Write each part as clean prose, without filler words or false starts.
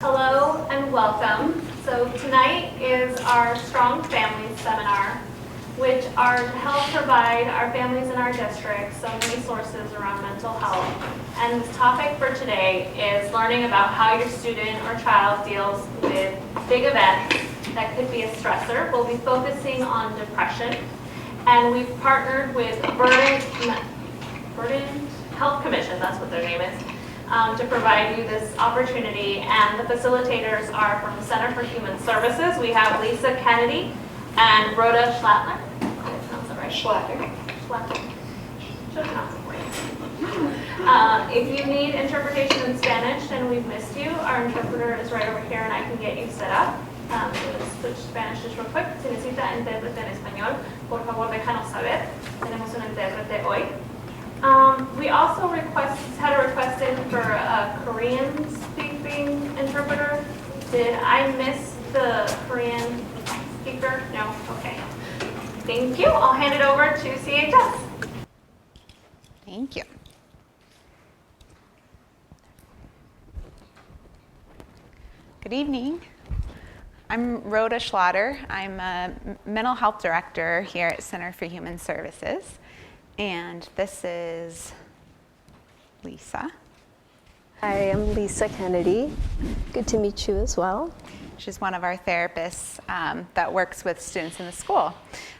Hello and welcome. So tonight is our Strong Families Seminar, which are to help provide our families in our district some resources around mental health. And this topic for today is learning about how your student or child deals with big events that could be a stressor. We'll be focusing on depression, and we've partnered with Verdant Health Commission, that's what their name is, to provide you this opportunity. And the facilitators are from the Center for Human Services. We have Lisa Kennedy and Rhoda Schlatter. Did I pronounce that right? Schlatter. Should have pronounced it for you. If you need interpretation in Spanish and we've missed you, our interpreter is right over here and I can get you set up. Let's switch Spanish just real quick. Si necesita intérprete en español, por favor déjanos saber. Tenemos un intérprete hoy. We also had a request in for a Korean-speaking interpreter. Did I miss the Korean speaker? No? Okay. Thank you. I'll hand it over to CHS. Thank you. Good evening. I'm Rhoda Schlatter. I'm a mental health director here at Center for Human Services. And this is Lisa. I am Lisa Kennedy. Good to meet you as well. She's one of our therapists that works with students in the school.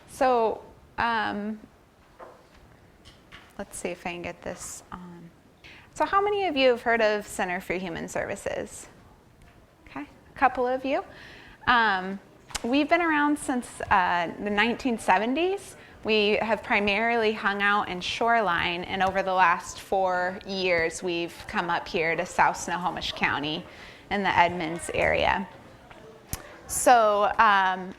So let's see if I can get this on. So how many of you have heard of Center for Human Services? Okay, a couple of you. We've been around since the 1970s. We have primarily hung out in Shoreline, and over the last 4 years, we've come up here to South Snohomish County in the Edmonds area. So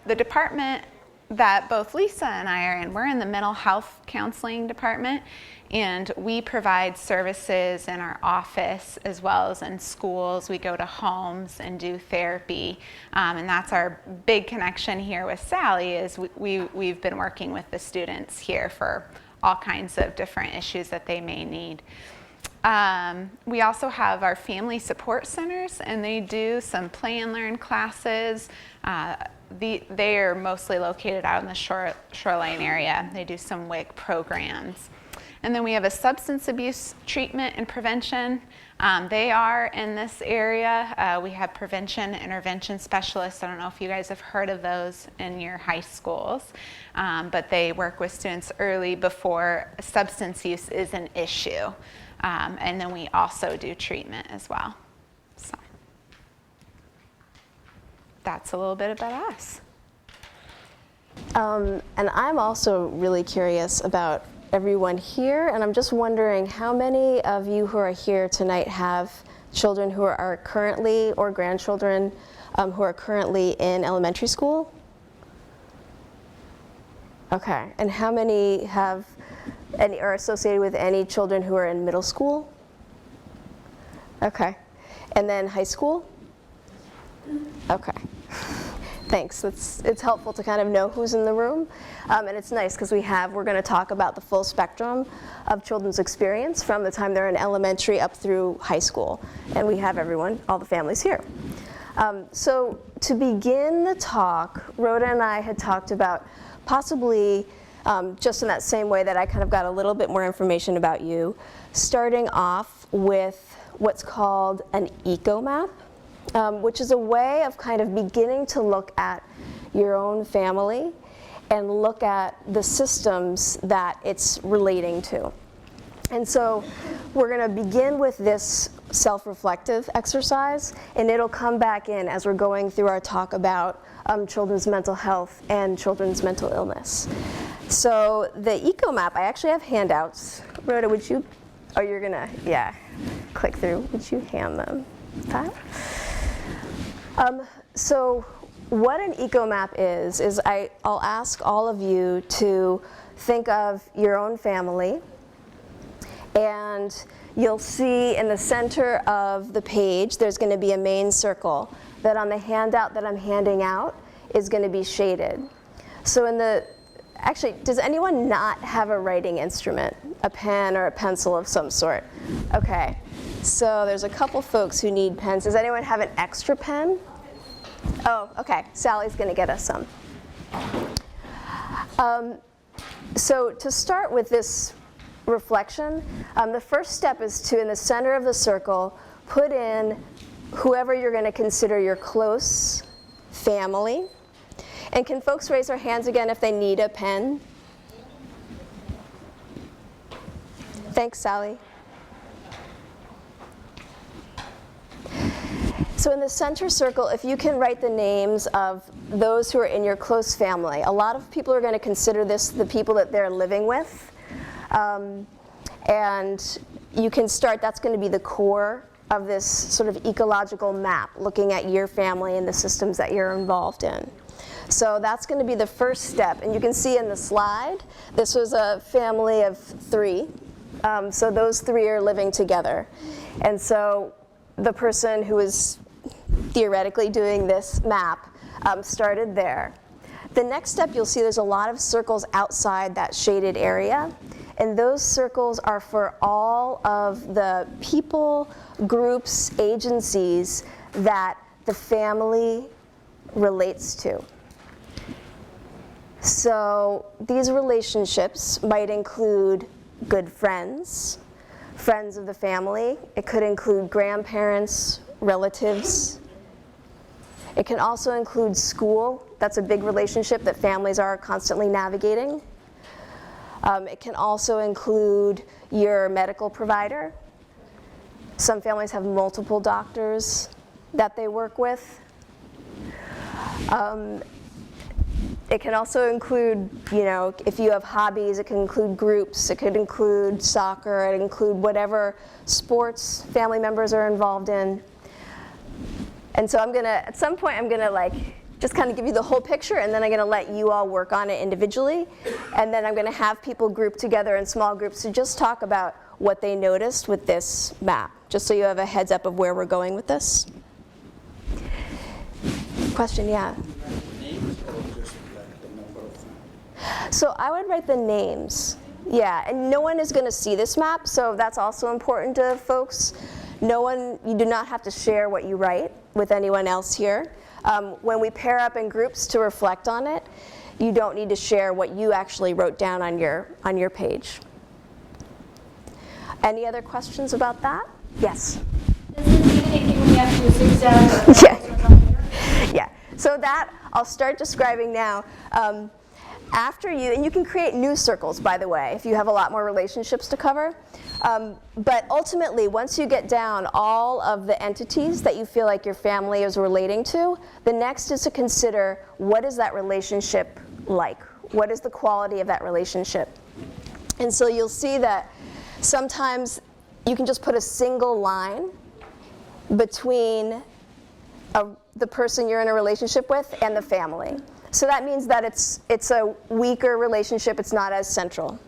the department that both Lisa and I are in, we're in the mental health counseling department, and we provide services in our office as well as in schools. We go to homes and do therapy, and that's our big connection here with Sally. Is we've been working with the students here for all kinds of different issues that they may need. We also have our family support centers, and they do some play and learn classes. They are mostly located out in the Shoreline area. They do some WIC programs. And then we have a substance abuse treatment and prevention. They are in this area. We have prevention intervention specialists. I don't know if you guys have heard of those in your high schools, but they work with students early before substance use is an issue. And then we also do treatment as well. So that's a little bit about us. And I'm also really curious about everyone here, and I'm just wondering how many of you who are here tonight have children who are currently, or grandchildren who are currently in elementary school? Okay, and how many have any are associated with any children who are in middle school? Okay, and then high school? Okay. Thanks. It's helpful to kind of know who's in the room, and it's nice because we're going to talk about the full spectrum of children's experience from the time they're in elementary up through high school, and we have everyone, all the families here. So to begin the talk, Rhoda and I had talked about possibly just in that same way that I kind of got a little bit more information about you, starting off with what's called an Ecomap. Which is a way of kind of beginning to look at your own family and look at the systems that it's relating to. And so we're going to begin with this self-reflective exercise, and it'll come back in as we're going through our talk about children's mental health and children's mental illness. So the Ecomap, I actually have handouts. Rhoda, would you, oh, you're going to, yeah, click through. Would you hand them that? So what an Ecomap is I'll ask all of you to think of your own family, and you'll see in the center of the page there's going to be a main circle that on the handout that I'm handing out is going to be shaded. So in the Actually, does anyone not have a writing instrument? A pen or a pencil of some sort? Okay, so there's a couple folks who need pens. Does anyone have an extra pen? Oh, okay, Sally's gonna get us some. So to start with this reflection, the first step is to, in the center of the circle, put in whoever you're gonna consider your close family. And can folks raise their hands again if they need a pen? Thanks, Sally. So in the center circle, if you can write the names of those who are in your close family. A lot of people are going to consider this the people that they're living with. And you can start, that's going to be the core of this sort of ecological map, looking at your family and the systems that you're involved in. So that's going to be the first step. And you can see in the slide, this was a family of 3. So those 3 are living together. And so the person who is theoretically doing this map started there. The next step, you'll see there's a lot of circles outside that shaded area. And those circles are for all of the people, groups, agencies that the family relates to. So these relationships might include good friends, friends of the family. It could include grandparents, relatives. It can also include school. That's a big relationship that families are constantly navigating. It can also include your medical provider. Some families have multiple doctors that they work with. It can also include, if you have hobbies, it can include groups, it could include soccer, it can include whatever sports family members are involved in. And so at some point, I'm gonna just kind of give you the whole picture, and then I'm gonna let you all work on it individually. And then I'm gonna have people group together in small groups to just talk about what they noticed with this map, just so you have a heads up of where we're going with this. Question, yeah? So I would write the names. Yeah, and no one is going to see this map, so that's also important to folks. You do not have to share what you write with anyone else here. When we pair up in groups to reflect on it, you don't need to share what you actually wrote down on your page. Any other questions about that? Yes? Does it mean anything when we have to do zigzag? Yeah. So that I'll start describing now. And you can create new circles, by the way, if you have a lot more relationships to cover. But ultimately, once you get down all of the entities that you feel like your family is relating to, the next is to consider, what is that relationship like? What is the quality of that relationship? And so you'll see that sometimes you can just put a single line between the person you're in a relationship with and the family. So that means that it's a weaker relationship, it's not as central.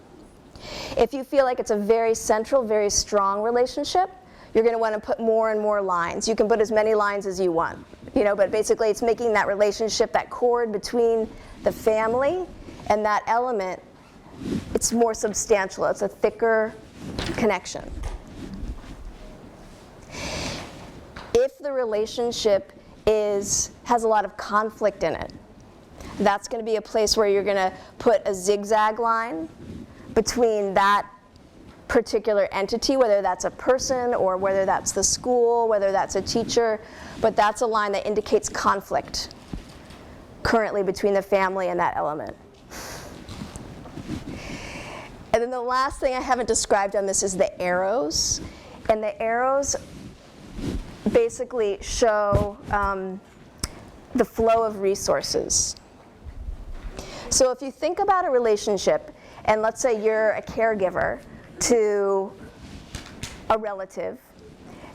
If you feel like it's a very central, very strong relationship, you're going to want to put more and more lines. You can put as many lines as you want, but basically it's making that relationship, that cord between the family and that element, it's more substantial, it's a thicker connection. If the relationship has a lot of conflict in it, that's going to be a place where you're going to put a zigzag line between that particular entity, whether that's a person or whether that's the school, whether that's a teacher, but that's a line that indicates conflict currently between the family and that element. And then the last thing I haven't described on this is the arrows. And the arrows basically show the flow of resources. So if you think about a relationship, and let's say you're a caregiver to a relative,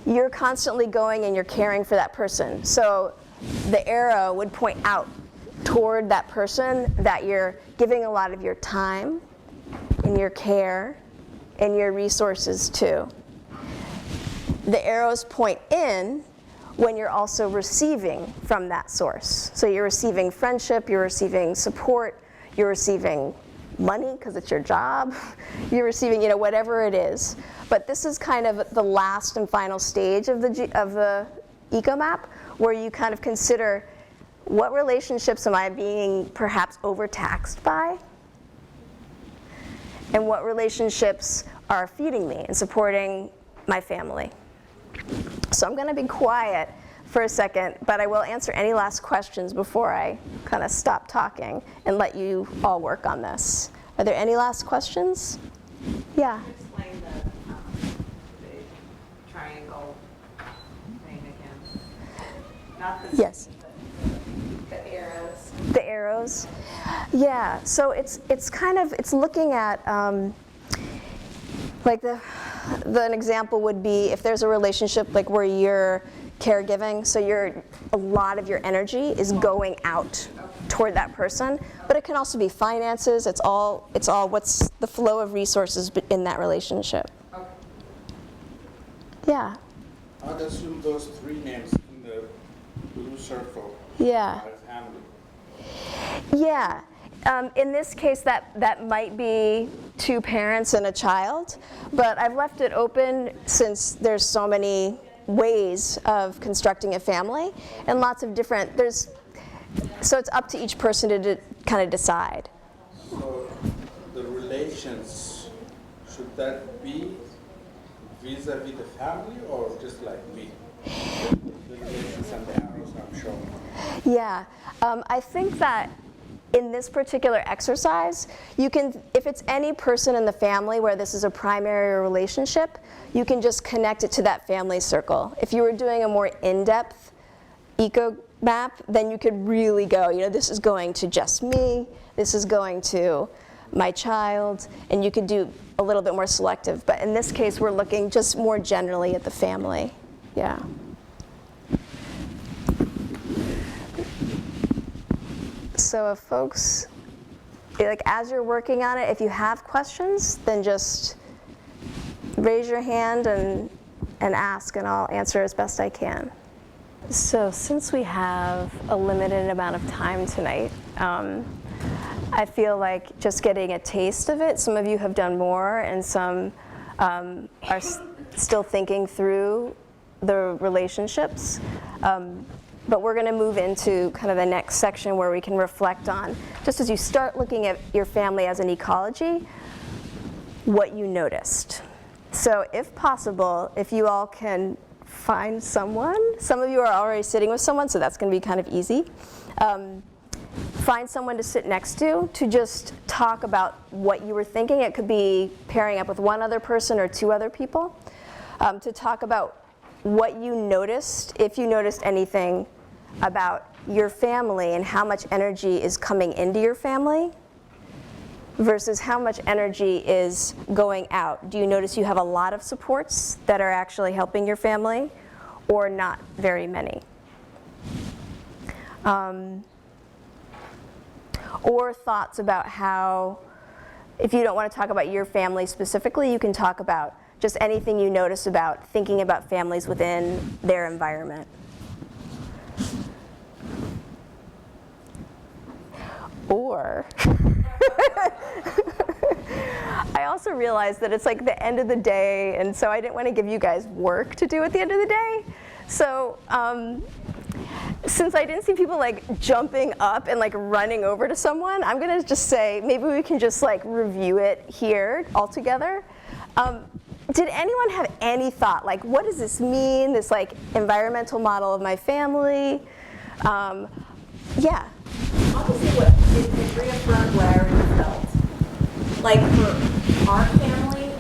you're constantly going and you're caring for that person. So the arrow would point out toward that person that you're giving a lot of your time and your care and your resources to. The arrows point in when you're also receiving from that source. So you're receiving friendship, you're receiving support, you're receiving money because it's your job. You're receiving, whatever it is. But this is kind of the last and final stage of the Ecomap, where you kind of consider what relationships am I being perhaps overtaxed by, and what relationships are feeding me and supporting my family. So I'm going to be quiet for a second, but I will answer any last questions before I kind of stop talking and let you all work on this. Are there any last questions? Yeah. Explain the triangle thing again. Not the Yes. the arrows. The arrows. Yeah. So it's looking at like an example would be if there's a relationship like where you're caregiving, so a lot of your energy is going out toward that person, but it can also be finances. It's all what's the flow of resources in that relationship. Okay. Yeah. I'd assume those three names in the blue circle Yeah. are family. Yeah. In this case, that might be two parents and a child, but I've left it open since there's so many ways of constructing a family and lots of different, so it's up to each person to kind of decide. So the relations, should that be vis-a-vis the family or just like me? The relations and the arrows I'm showing. Yeah, I think that in this particular exercise, you can, if it's any person in the family where this is a primary relationship, you can just connect it to that family circle. If you were doing a more in-depth Ecomap, then you could really go, this is going to just me, this is going to my child, and you could do a little bit more selective. But in this case, we're looking just more generally at the family. Yeah. So if folks, as you're working on it, if you have questions, then just raise your hand and ask, and I'll answer as best I can. So since we have a limited amount of time tonight, I feel like just getting a taste of it, some of you have done more, and some are still thinking through the relationships. But we're going to move into kind of the next section where we can reflect on, just as you start looking at your family as an ecology, what you noticed. So if possible, if you all can find someone, some of you are already sitting with someone, so that's going to be kind of easy. Find someone to sit next to just talk about what you were thinking. It could be pairing up with one other person or two other people, to talk about what you noticed, if you noticed anything about your family and how much energy is coming into your family versus how much energy is going out. Do you notice you have a lot of supports that are actually helping your family, or not very many? Or thoughts about how, if you don't want to talk about your family specifically, you can talk about just anything you notice about thinking about families within their environment. Or, I also realized that it's like the end of the day, and so I didn't want to give you guys work to do at the end of the day. So, since I didn't see people like jumping up and like running over to someone, I'm gonna just say maybe we can just like review it here all together. Did anyone have any thought, like what does this mean, this like environmental model of my family? Yeah. Obviously, it reaffirmed what I already felt. Like for our family,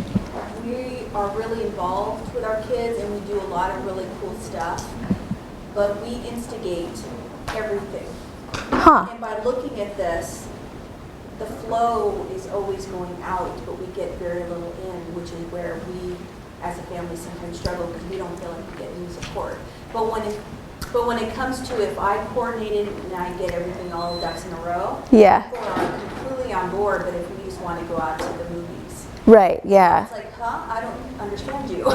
we are really involved with our kids and we do a lot of really cool stuff, but we instigate everything. Huh. And by looking at this, the flow is always going out, but we get very little in, which is where we, as a family, sometimes struggle because we don't feel like we get any support. But when it comes to if I coordinated and I get everything, all the ducks in a row, Yeah. people are completely on board, but if we just want to go out to the movies, Right, yeah. it's like, I don't understand you.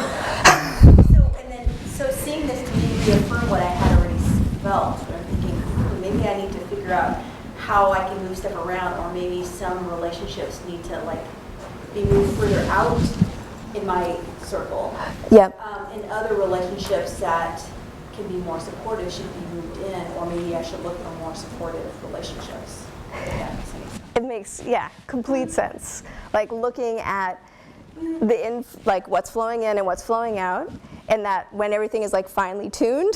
So seeing this to me reaffirm what I had already felt, I'm thinking, maybe I need to figure out how I can move stuff around, or maybe some relationships need to like be moved further out in my circle. Yep. And other relationships that can be more supportive should be moved in, or maybe I should look for more supportive relationships. If that makes any sense. It makes, yeah, complete sense. Like looking at like what's flowing in and what's flowing out, and that when everything is like finely tuned,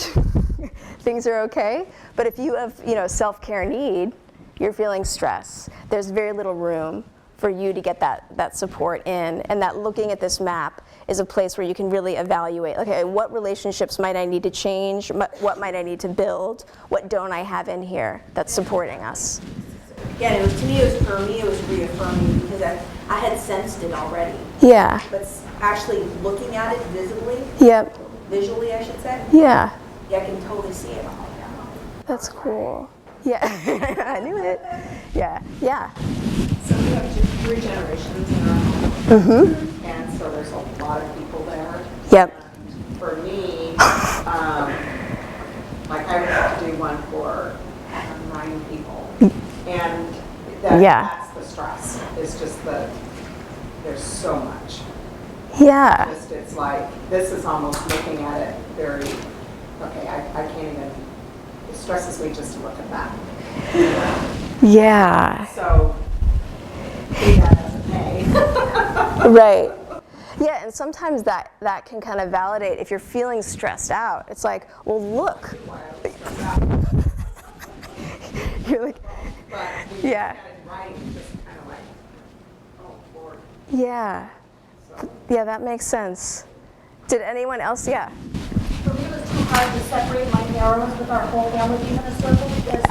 things are okay. But if you have, self-care need, you're feeling stress, there's very little room for you to get that support in, and that looking at this map is a place where you can really evaluate, okay, what relationships might I need to change, what might I need to build, what don't I have in here that's supporting us. Yeah, and for me, it was reaffirming because I had sensed it already. Yeah. But actually looking at it Yep. visually, I should say, Yeah. I can totally see it. That's cool. Yeah. I knew it. Yeah. Yeah. So we have 3 generations in our home, and so there's a lot of people there. Yep. And for me, like I would have to do one for 9 people, and that's the stress. It's just there's so much. Yeah. It's like, this is almost looking at it very, okay, I can't even, it stresses me just to look at that. Yeah. So, that doesn't pay. Right. Yeah, and sometimes that can kind of validate if you're feeling stressed out. It's like, well, look. You're like, yeah. Yeah. Yeah, that makes sense. Did anyone else? Yeah. For me, it was too hard to separate my narrows with our whole family being in a circle, because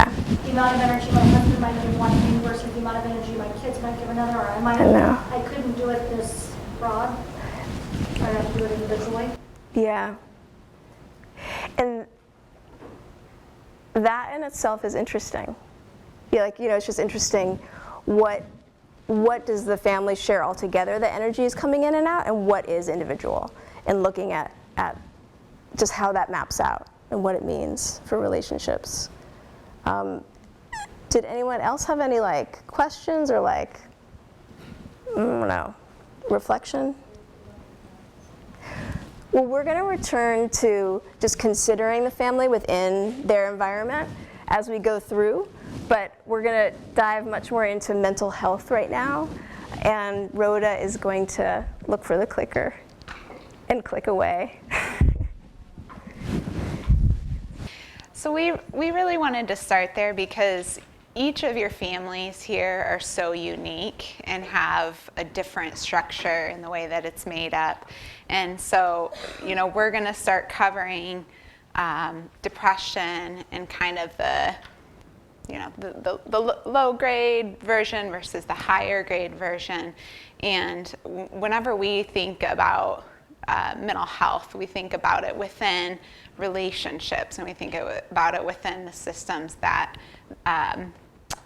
the amount of energy my husband might give one thing versus the amount of energy my kids might give another, or I couldn't do it this broad. I have to do it individually. Yeah. And that in itself is interesting. Yeah, like, it's just interesting what does the family share all together, the energy is coming in and out, and what is individual, and looking at just how that maps out and what it means for relationships. Did anyone else have any questions or I don't know, reflection? Well, we're going to return to just considering the family within their environment as we go through, but we're going to dive much more into mental health right now, and Rhoda is going to look for the clicker and click away. So we really wanted to start there because each of your families here are so unique and have a different structure in the way that it's made up. And so, we're going to start covering depression and kind of the low grade version versus the higher grade version. And whenever we think about mental health, we think about it within relationships, and we think about it within the systems that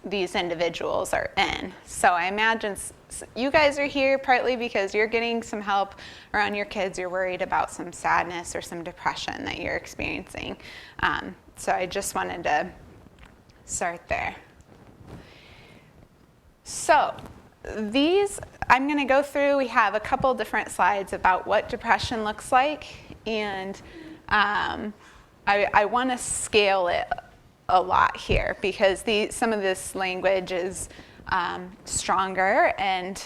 these individuals are in. So I imagine you guys are here partly because you're getting some help around your kids. You're worried about some sadness or some depression that you're experiencing. So I just wanted to start there. So these, I'm going to go through, we have a couple different slides about what depression looks like, and I want to scale it a lot here because some of this language is stronger, and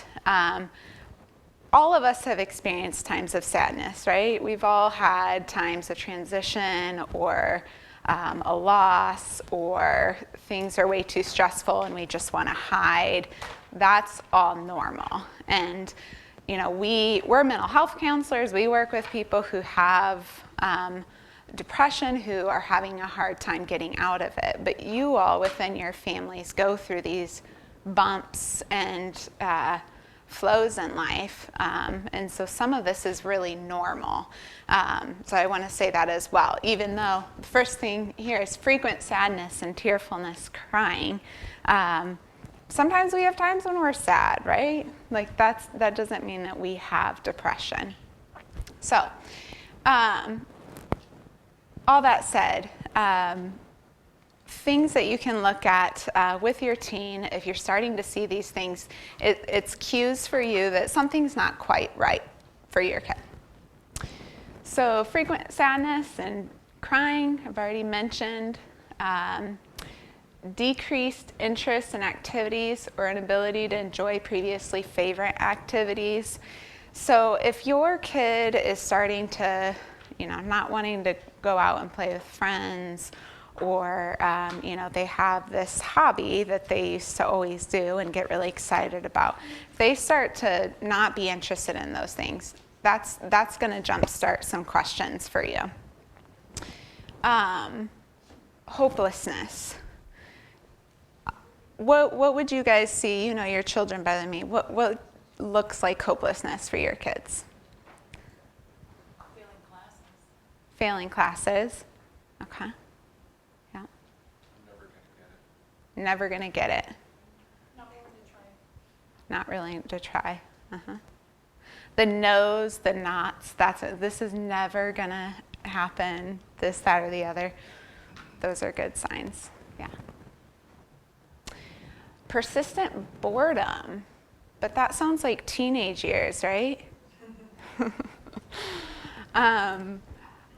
all of us have experienced times of sadness, right? We've all had times of transition or a loss, or things are way too stressful and we just want to hide. That's all normal. And we're mental health counselors. We work with people who have depression, who are having a hard time getting out of it. But you all within your families go through these bumps and flows in life. And so some of this is really normal. So I want to say that as well, even though the first thing here is frequent sadness and tearfulness, crying. Sometimes we have times when we're sad, right? That doesn't mean that we have depression. So, all that said, things that you can look at with your teen if you're starting to see these things. It's cues for you that something's not quite right for your kid. So frequent sadness and crying, I've already mentioned. Decreased interest in activities or inability to enjoy previously favorite activities. So if your kid is starting to, not wanting to go out and play with friends, or they have this hobby that they used to always do and get really excited about, if they start to not be interested in those things, that's going to jumpstart some questions for you. Hopelessness. What would you guys see? You know your children better than me. What looks like hopelessness for your kids? Failing classes. Failing classes. Okay. Yeah. Never gonna get it. Not willing to try. Not willing to try. Uh-huh. The no's, the nots. This is never gonna happen. This, that, or the other. Those are good signs. Yeah. Persistent boredom, but that sounds like teenage years, right?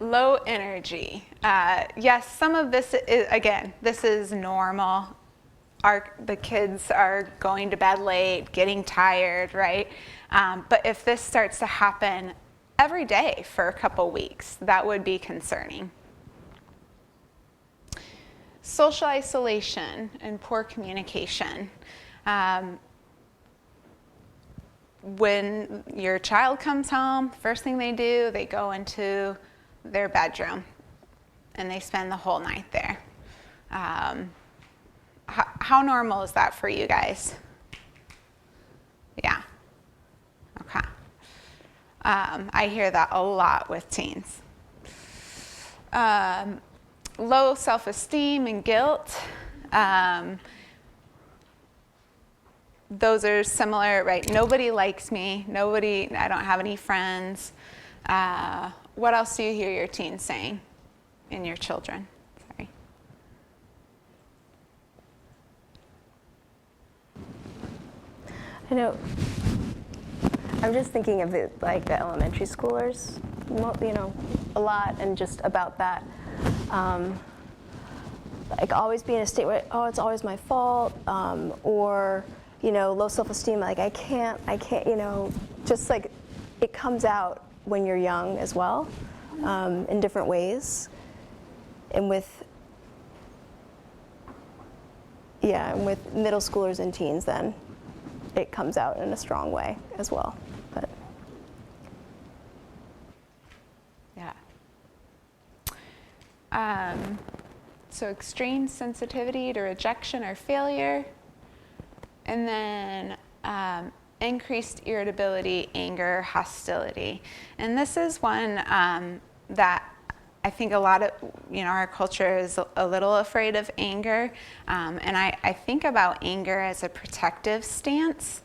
Low energy. Yes, some of this is, again, this is normal. The kids are going to bed late, getting tired, right? But if this starts to happen every day for a couple weeks, that would be concerning. Social isolation and poor communication. When your child comes home, first thing they do, they go into their bedroom and they spend the whole night there. How normal is that for you guys? Yeah. Okay. I hear that a lot with teens. Low self-esteem and guilt. Those are similar, right? Nobody likes me. I don't have any friends. What else do you hear your teens saying and your children? Sorry. I know. I'm just thinking of the elementary schoolers, a lot, and just about that. Always be in a state where, it's always my fault, or, low self-esteem, I can't, just it comes out when you're young as well, in different ways. And with middle schoolers and teens, then it comes out in a strong way as well. But yeah. So extreme sensitivity to rejection or failure, and then increased irritability, anger, hostility. And this is one that I think a lot of, our culture is a little afraid of anger. And I think about anger as a protective stance.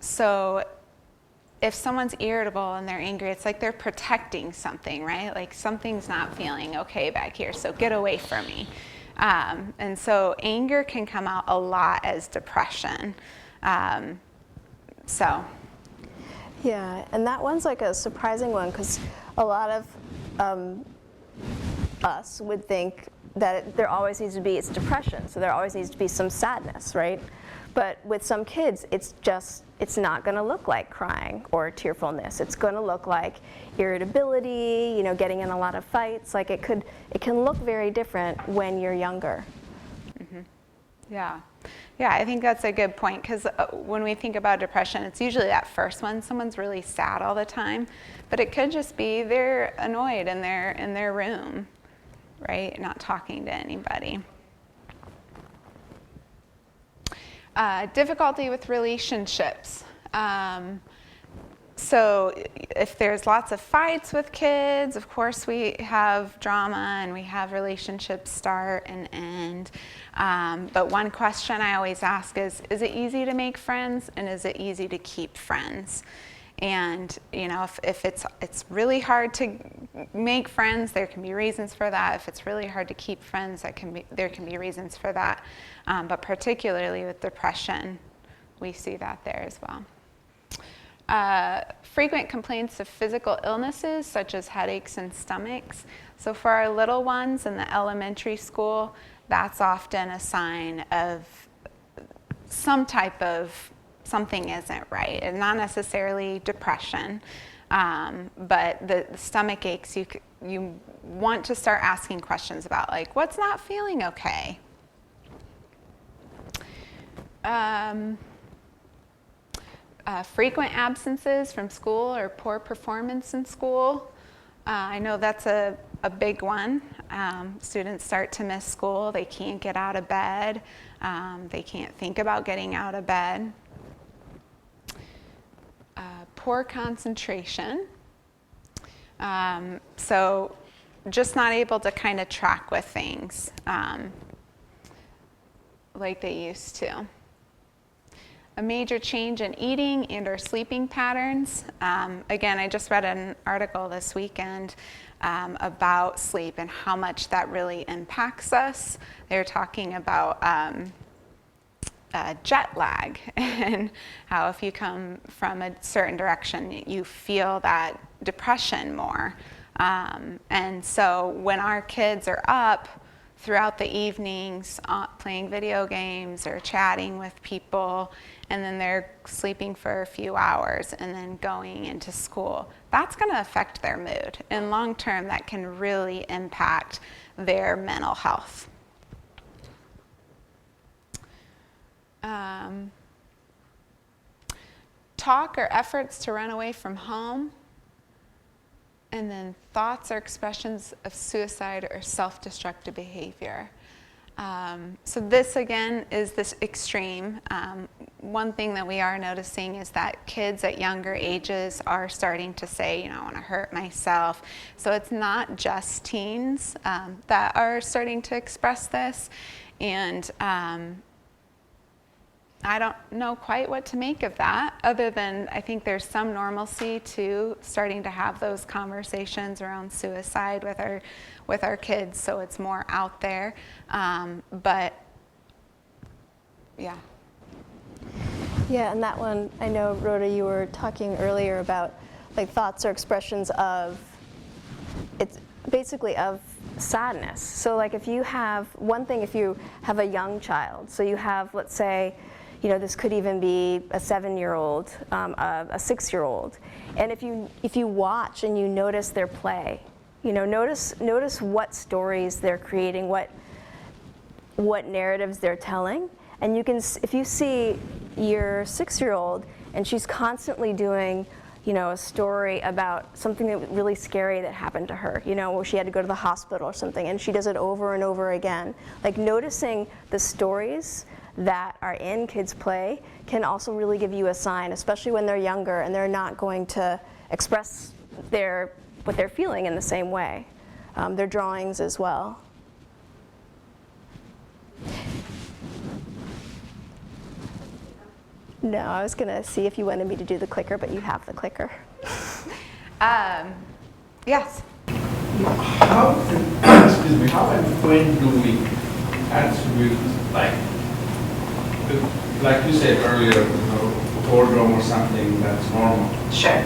So if someone's irritable and they're angry, it's like they're protecting something, right? Like something's not feeling okay back here, so get away from me. And so anger can come out a lot as depression. yeah, and that one's a surprising one, because a lot of us would think that there always needs to be, it's depression, so there always needs to be some sadness, right? But with some kids, it's not going to look like crying or tearfulness. It's going to look like irritability, getting in a lot of fights. It can look very different when you're younger. Mm-hmm. Yeah. Yeah, I think that's a good point, because when we think about depression, it's usually that first one. Someone's really sad all the time, but it could just be they're annoyed in their room, right? Not talking to anybody. Difficulty with relationships. So if there's lots of fights with kids, of course we have drama and we have relationships start and end. But one question I always ask is it easy to make friends, and is it easy to keep friends? And if it's really hard to make friends, there can be reasons for that. If it's really hard to keep friends, there can be reasons for that. But particularly with depression, we see that there as well. Frequent complaints of physical illnesses such as headaches and stomachs. So for our little ones in the elementary school, that's often a sign of some type of something isn't right, and not necessarily depression, but the stomach aches, you want to start asking questions about, like, what's not feeling okay? Frequent absences from school or poor performance in school. I know that's a big one. Students start to miss school. They can't get out of bed. They can't think about getting out of bed. Poor concentration. So just not able to kind of track with things like they used to. A major change in eating and or sleeping patterns. Again, I just read an article this weekend about sleep and how much that really impacts us. They were talking about jet lag and how if you come from a certain direction, you feel that depression more. And so when our kids are up throughout the evenings playing video games or chatting with people, and then they're sleeping for a few hours and then going into school, that's going to affect their mood. And long term, that can really impact their mental health. Talk or efforts to run away from home, and then thoughts or expressions of suicide or self-destructive behavior. So this again is this extreme. One thing that we are noticing is that kids at younger ages are starting to say, I want to hurt myself. So it's not just teens that are starting to express this. And I don't know quite what to make of that, other than I think there's some normalcy to starting to have those conversations around suicide with our kids, so it's more out there. But yeah. Yeah, and that one, I know, Rhoda, you were talking earlier about like thoughts or expressions of, it's basically of sadness. So like if you have, one thing if you have a young child, so you have, let's say, this could even be a 7-year-old, a 6-year-old. And if you watch and you notice their play, notice what stories they're creating, what narratives they're telling. And you can, if you see your 6-year-old and she's constantly doing, a story about something that was really scary that happened to her, where she had to go to the hospital or something, and she does it over and over again. Like noticing the stories that are in kids' play can also really give you a sign, especially when they're younger and they're not going to express what they're feeling in the same way. Their drawings as well. No, I was going to see if you wanted me to do the clicker, but you have the clicker. Yes? How and when do we attribute, like you said earlier, boredom or something that's normal? Sure.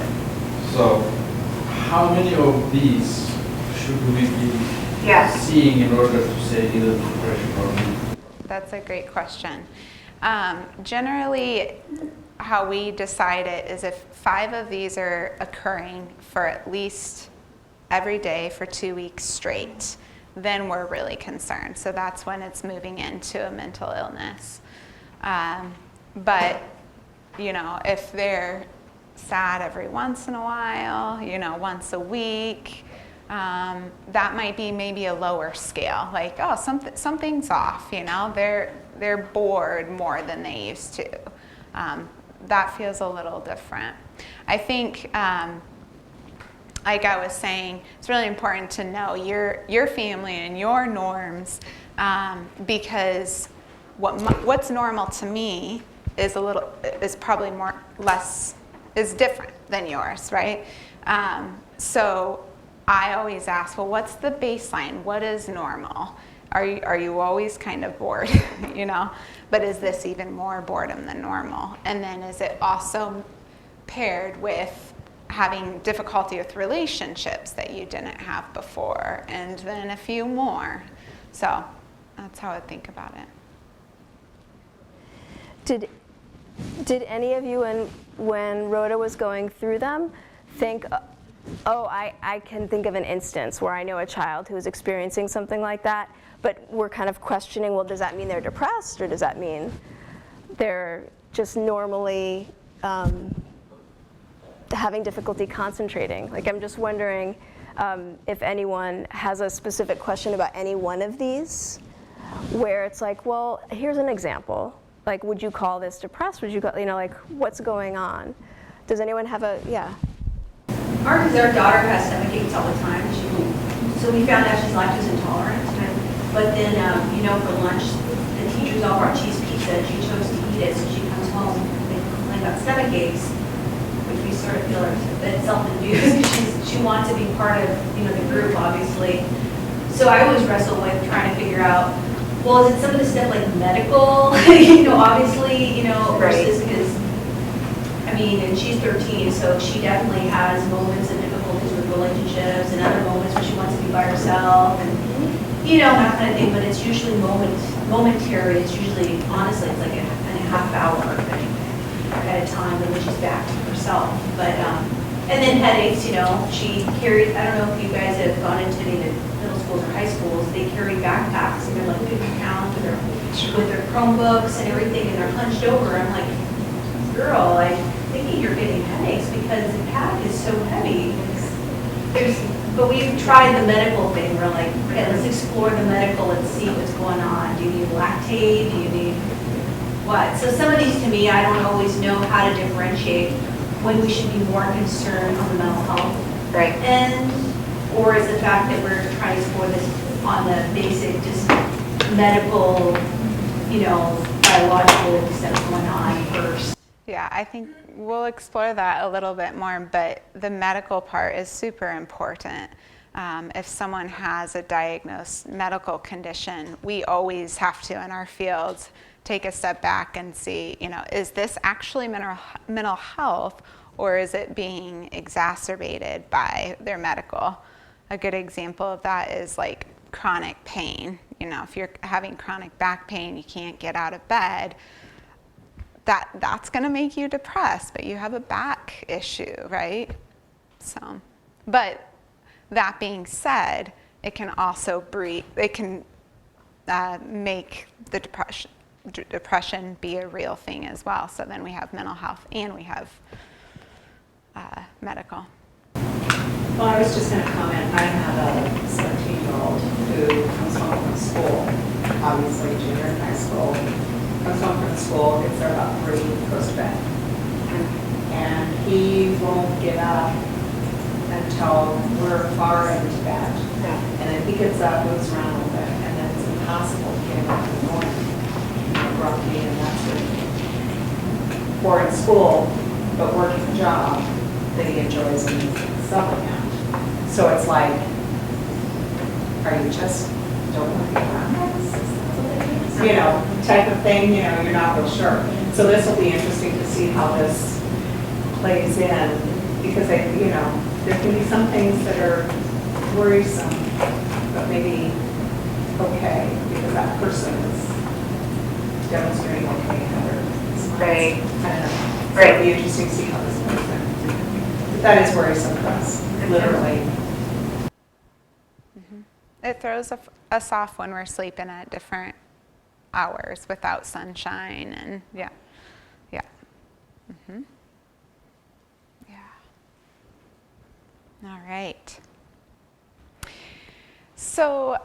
So how many of these should we be seeing in order to say either depression or mood? That's a great question. Generally, how we decide it is if 5 of these are occurring for at least every day for 2 weeks straight, then we're really concerned. So that's when it's moving into a mental illness. But, if they're sad every once in a while, once a week, that might be maybe a lower scale. Like, oh, something's off, they're bored more than they used to. That feels a little different. I think, like I was saying, it's really important to know your family and your norms, because what's normal to me is different. than yours, right? So I always ask, well, what's the baseline? What is normal? Are you always kind of bored, you know? But is this even more boredom than normal? And then is it also paired with having difficulty with relationships that you didn't have before, and then a few more? So that's how I think about it. Did any of you, when Rhoda was going through them, think, oh, I can think of an instance where I know a child who is experiencing something like that, but we're kind of questioning, well, does that mean they're depressed, or does that mean they're just normally having difficulty concentrating? Like, I'm just wondering if anyone has a specific question about any one of these, where it's like, well, here's an example. Like, would you call this depressed? Would you call, you know, like, what's going on? Does anyone have a, yeah? Our daughter has stomach aches all the time. So we found out she's lactose intolerant. But then, you know, for lunch, the teachers all brought cheese pizza, and she chose to eat it. So she comes home and complains about stomach aches, which we sort of feel are a bit self-induced because she wants to be part of, you know, the group, obviously. So I always wrestle with trying to figure out, well, is it some of the stuff like medical, you know, obviously, you know, versus because, I mean, and she's 13, so she definitely has moments of difficulties with relationships and other moments where she wants to be by herself and, you know, that kind of thing, but it's usually momentary. It's usually, honestly, it's like a half hour thing at a time, and then she's back to herself. But, and then headaches, you know, she carries, I don't know if you guys have gone into any of the middle schools or high schools, they carry backpacks, and they're like 50 pounds with their Chromebooks and everything, and they're hunched over. I'm like, girl, I'm thinking you're getting headaches because the pack is so heavy. But we've tried the medical thing. We're like, okay, let's explore the medical and see what's going on. Do you need lactate? Do you need what? So some of these, to me, I don't always know how to differentiate when we should be more concerned on the mental health. Right. And, or is the fact that we're trying to explore this on the basic, just medical, you know, biological stuff going on first. Yeah, I think we'll explore that a little bit more, but the medical part is super important. If someone has a diagnosed medical condition, we always have to, in our fields, take a step back and see, you know, is this actually mental health, or is it being exacerbated by their medical? A good example of that is like chronic pain. You know, if you're having chronic back pain, you can't get out of bed, that's going to make you depressed, but you have a back issue, right? So, but that being said, it can also make the depression be a real thing as well. So then we have mental health and we have medical. Well, I was just going to comment, I have a 17-year-old who comes home from school, obviously junior in high school, comes home from school, gets there about 3, goes to bed. And he won't get up until we're far into bed. And then he gets up, moves around a little bit, and then it's impossible to get him up in the morning. Grumpy and that sort of thing. Or in school, but working a job that he enjoys and he's subbing at. So it's like, are you just don't want to be around us? You know, type of thing, you know, you're not real sure. So this will be interesting to see how this plays in, because they, you know, there can be some things that are worrisome, but maybe okay, because that person is demonstrating okay in other response. Right. I don't know. So Right. it'll be interesting to see how this plays in. But that is worrisome for us, literally. Mm-hmm. It throws us off when we're sleeping at different hours without sunshine, and yeah. Mm-hmm. Yeah. All right. So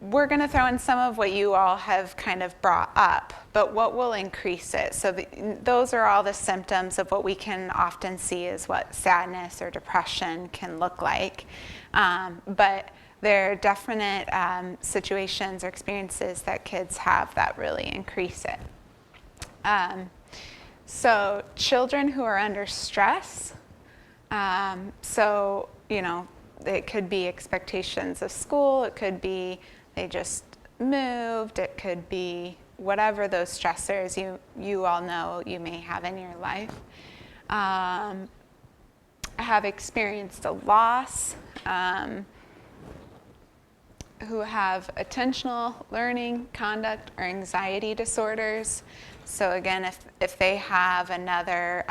we're going to throw in some of what you all have kind of brought up, but what will increase it? So those are all the symptoms of what we can often see as what sadness or depression can look like. But there are definite situations or experiences that kids have that really increase it. So children who are under stress, so, you know, it could be expectations of school, it could be they just moved, it could be whatever those stressors you all know you may have in your life. Have experienced a loss, who have attentional, learning, conduct, or anxiety disorders. So again, if they have another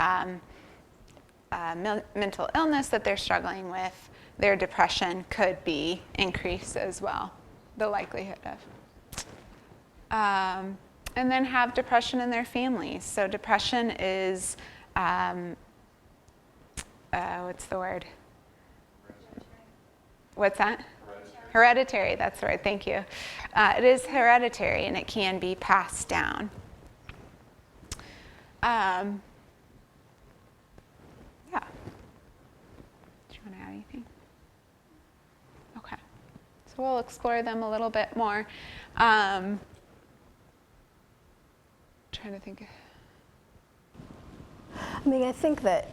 mental illness that they're struggling with, their depression could be increased as well, the likelihood of. And then have depression in their families. So depression is, what's the word? What's that? Hereditary, that's right, thank you. It is hereditary and it can be passed down. Yeah. Do you want to add anything? Okay. So we'll explore them a little bit more. Trying to think. I mean, I think that,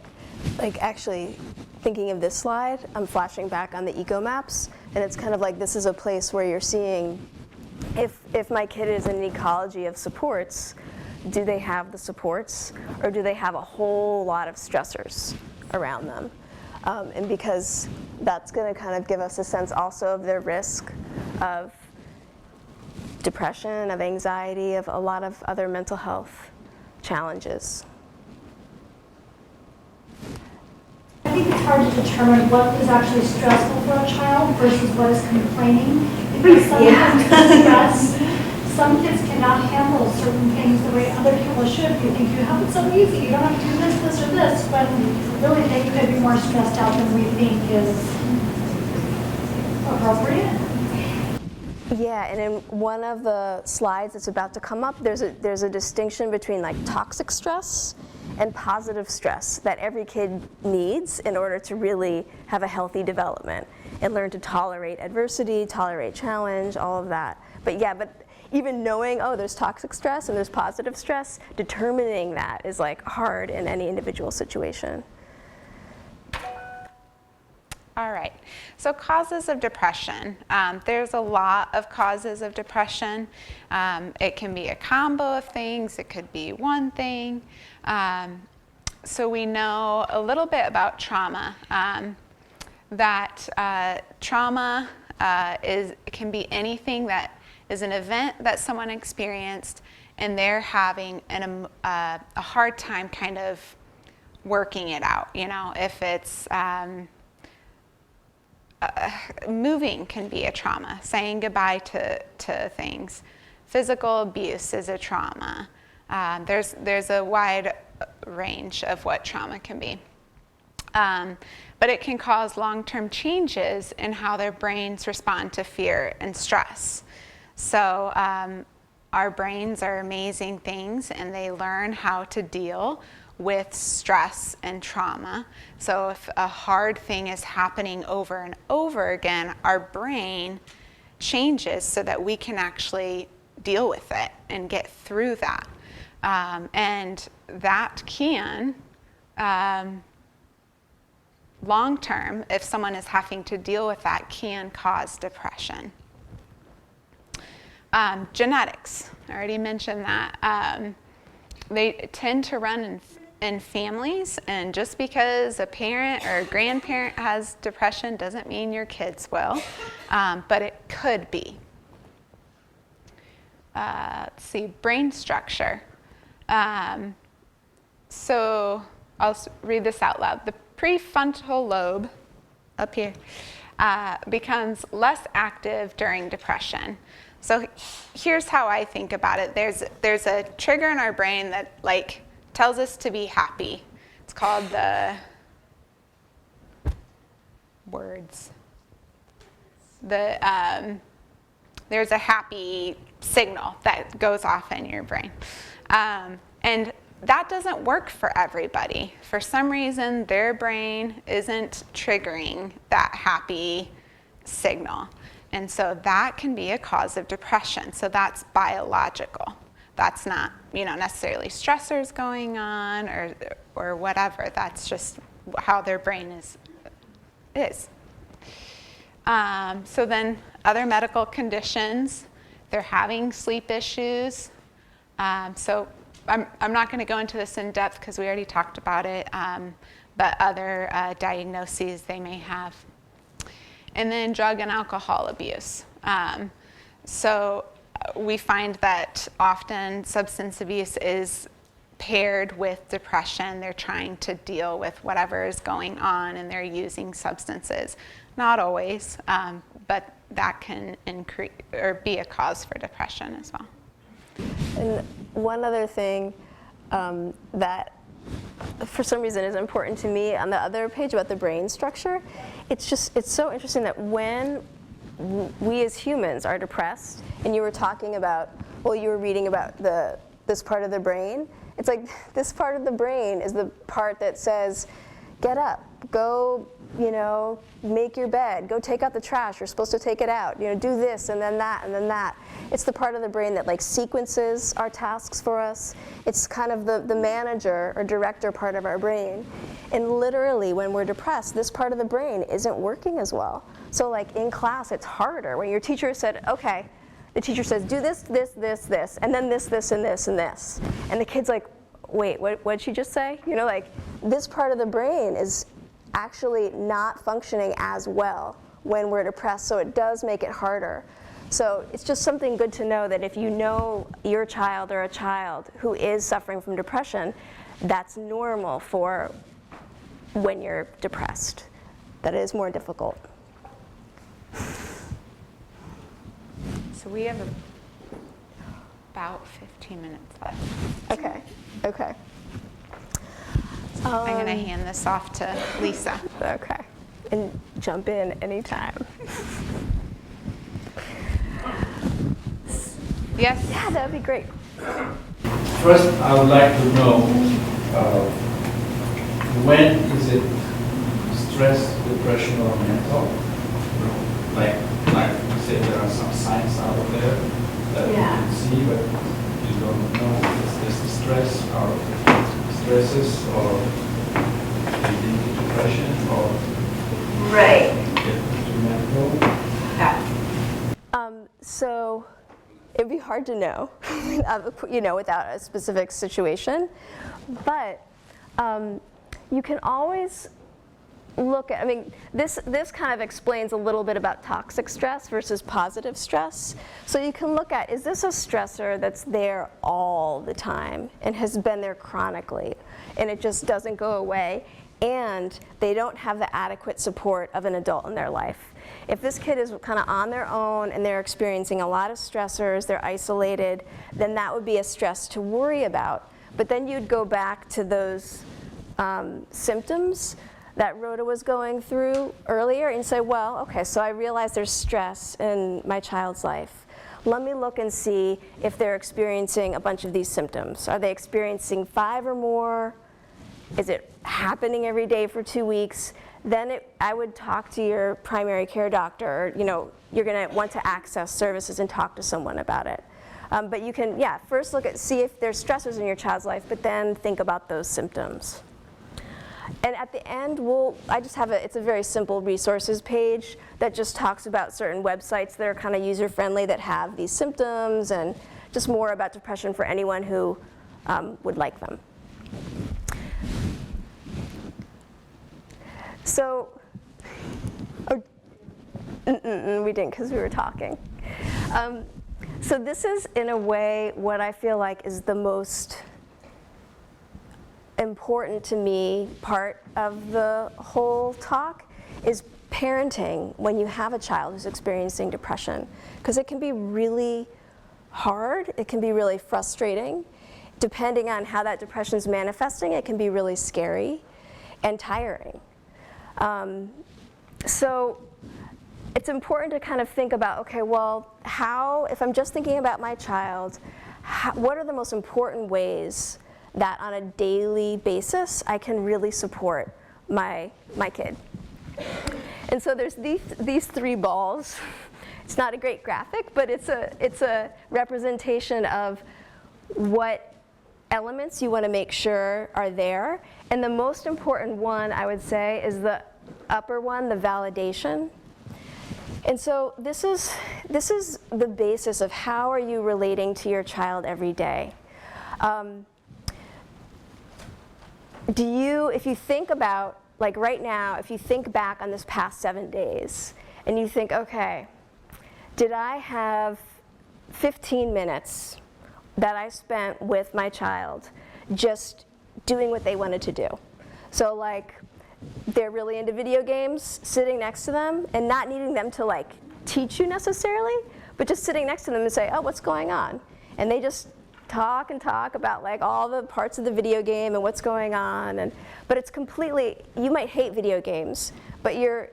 like, actually thinking of this slide, I'm flashing back on the Ecomaps, and it's kind of like this is a place where you're seeing if my kid is in an ecology of supports, do they have the supports, or do they have a whole lot of stressors around them? And because that's going to kind of give us a sense also of their risk of depression, of anxiety, of a lot of other mental health challenges. I think it's hard to determine what is actually stressful for a child versus what is complaining. Because some kids cannot handle certain things the way other people should. You think you have it so easy, you don't have to do this, this, or this, when really they could be more stressed out than we think is appropriate. Yeah, and in one of the slides that's about to come up, there's a distinction between like toxic stress and positive stress that every kid needs in order to really have a healthy development and learn to tolerate adversity, tolerate challenge, all of that. But yeah, even knowing, oh, there's toxic stress and there's positive stress, determining that is like hard in any individual situation. All right, so causes of depression. There's a lot of causes of depression. It can be a combo of things, it could be one thing. So we know a little bit about trauma, that trauma can be anything that is an event that someone experienced and they're having a hard time kind of working it out. You know, if it's moving can be a trauma, saying goodbye to things. Physical abuse is a trauma. There's a wide range of what trauma can be. But it can cause long-term changes in how their brains respond to fear and stress. So our brains are amazing things and they learn how to deal with stress and trauma. So if a hard thing is happening over and over again, our brain changes so that we can actually deal with it and get through that. And that can, long term, if someone is having to deal with that, can cause depression. Genetics, I already mentioned that. They tend to run in families, and just because a parent or a grandparent has depression doesn't mean your kids will, but it could be. Let's see, brain structure. So I'll read this out loud. The prefrontal lobe, up here, becomes less active during depression. So here's how I think about it. There's a trigger in our brain that like tells us to be happy. It's called the words. There's a happy signal that goes off in your brain. And that doesn't work for everybody. For some reason, their brain isn't triggering that happy signal. And so that can be a cause of depression. So that's biological. That's not, necessarily stressors going on or whatever. That's just how their brain is. So then other medical conditions, they're having sleep issues. So I'm not going to go into this in depth because we already talked about it, but other diagnoses they may have. And then drug and alcohol abuse. So we find that often substance abuse is paired with depression. They're trying to deal with whatever is going on and they're using substances. Not always, but that can increase or be a cause for depression as well. And one other thing that for some reason is important to me on the other page about the brain structure, it's so interesting that when we as humans are depressed, and you were talking about, you were reading about this part of the brain, it's like this part of the brain is the part that says, get up, go, make your bed, go take out the trash, you're supposed to take it out, do this and then that and then that. It's the part of the brain that sequences our tasks for us. It's kind of the manager or director part of our brain. And literally when we're depressed, this part of the brain isn't working as well. So in class, it's harder. When your teacher said, okay, the teacher says, do this, this, this, this, and then this, this, and this, and this. And the kid's like, wait, what'd she just say? This part of the brain is actually not functioning as well when we're depressed, so it does make it harder. So it's just something good to know that if you know your child or a child who is suffering from depression, that's normal for when you're depressed. That is more difficult. So we have about 15 minutes left. Okay. I'm going to hand this off to Lisa. Okay. And jump in anytime. Yes? Yeah, that would be great. First, I would like to know when is it stress, depression, or mental? Like you say, there are some signs out there that you can see, but you don't know is this the stress or stresses or leading to depression or to mental? So it'd be hard to know, without a specific situation. But you can always look at, this kind of explains a little bit about toxic stress versus positive stress. So you can look at, is this a stressor that's there all the time and has been there chronically, and it just doesn't go away, and they don't have the adequate support of an adult in their life. If this kid is kind of on their own and they're experiencing a lot of stressors, they're isolated, then that would be a stress to worry about. But then you'd go back to those symptoms that Rhoda was going through earlier and say, well, okay, so I realize there's stress in my child's life. Let me look and see if they're experiencing a bunch of these symptoms. Are they experiencing 5 or more? Is it happening every day for 2 weeks? Then I would talk to your primary care doctor. You're going to want to access services and talk to someone about it. But you can, first see if there's stressors in your child's life, but then think about those symptoms. And at the end, I just have it's a very simple resources page that just talks about certain websites that are kind of user-friendly that have these symptoms and just more about depression for anyone who would like them. So, we didn't because we were talking. So this is, in a way, what I feel like is the most important to me part of the whole talk is parenting when you have a child who's experiencing depression. Because it can be really hard, it can be really frustrating. Depending on how that depression is manifesting, it can be really scary and tiring. So it's important to kind of think about, okay, well, if I'm just thinking about my child, what are the most important ways that on a daily basis I can really support my kid? And so there's these 3 balls. It's not a great graphic, but it's a representation of what elements you want to make sure are there. And the most important one, I would say, is the upper one, the validation. And so this is the basis of how are you relating to your child every day. If you think about, like right now, if you think back on this past 7 days, and you think, okay, did I have 15 minutes that I spent with my child just doing what they wanted to do? So like, they're really into video games, sitting next to them and not needing them to like teach you necessarily, but just sitting next to them and say, oh, what's going on? And they just talk and talk about like all the parts of the video game and what's going on. But it's completely, you might hate video games, but you're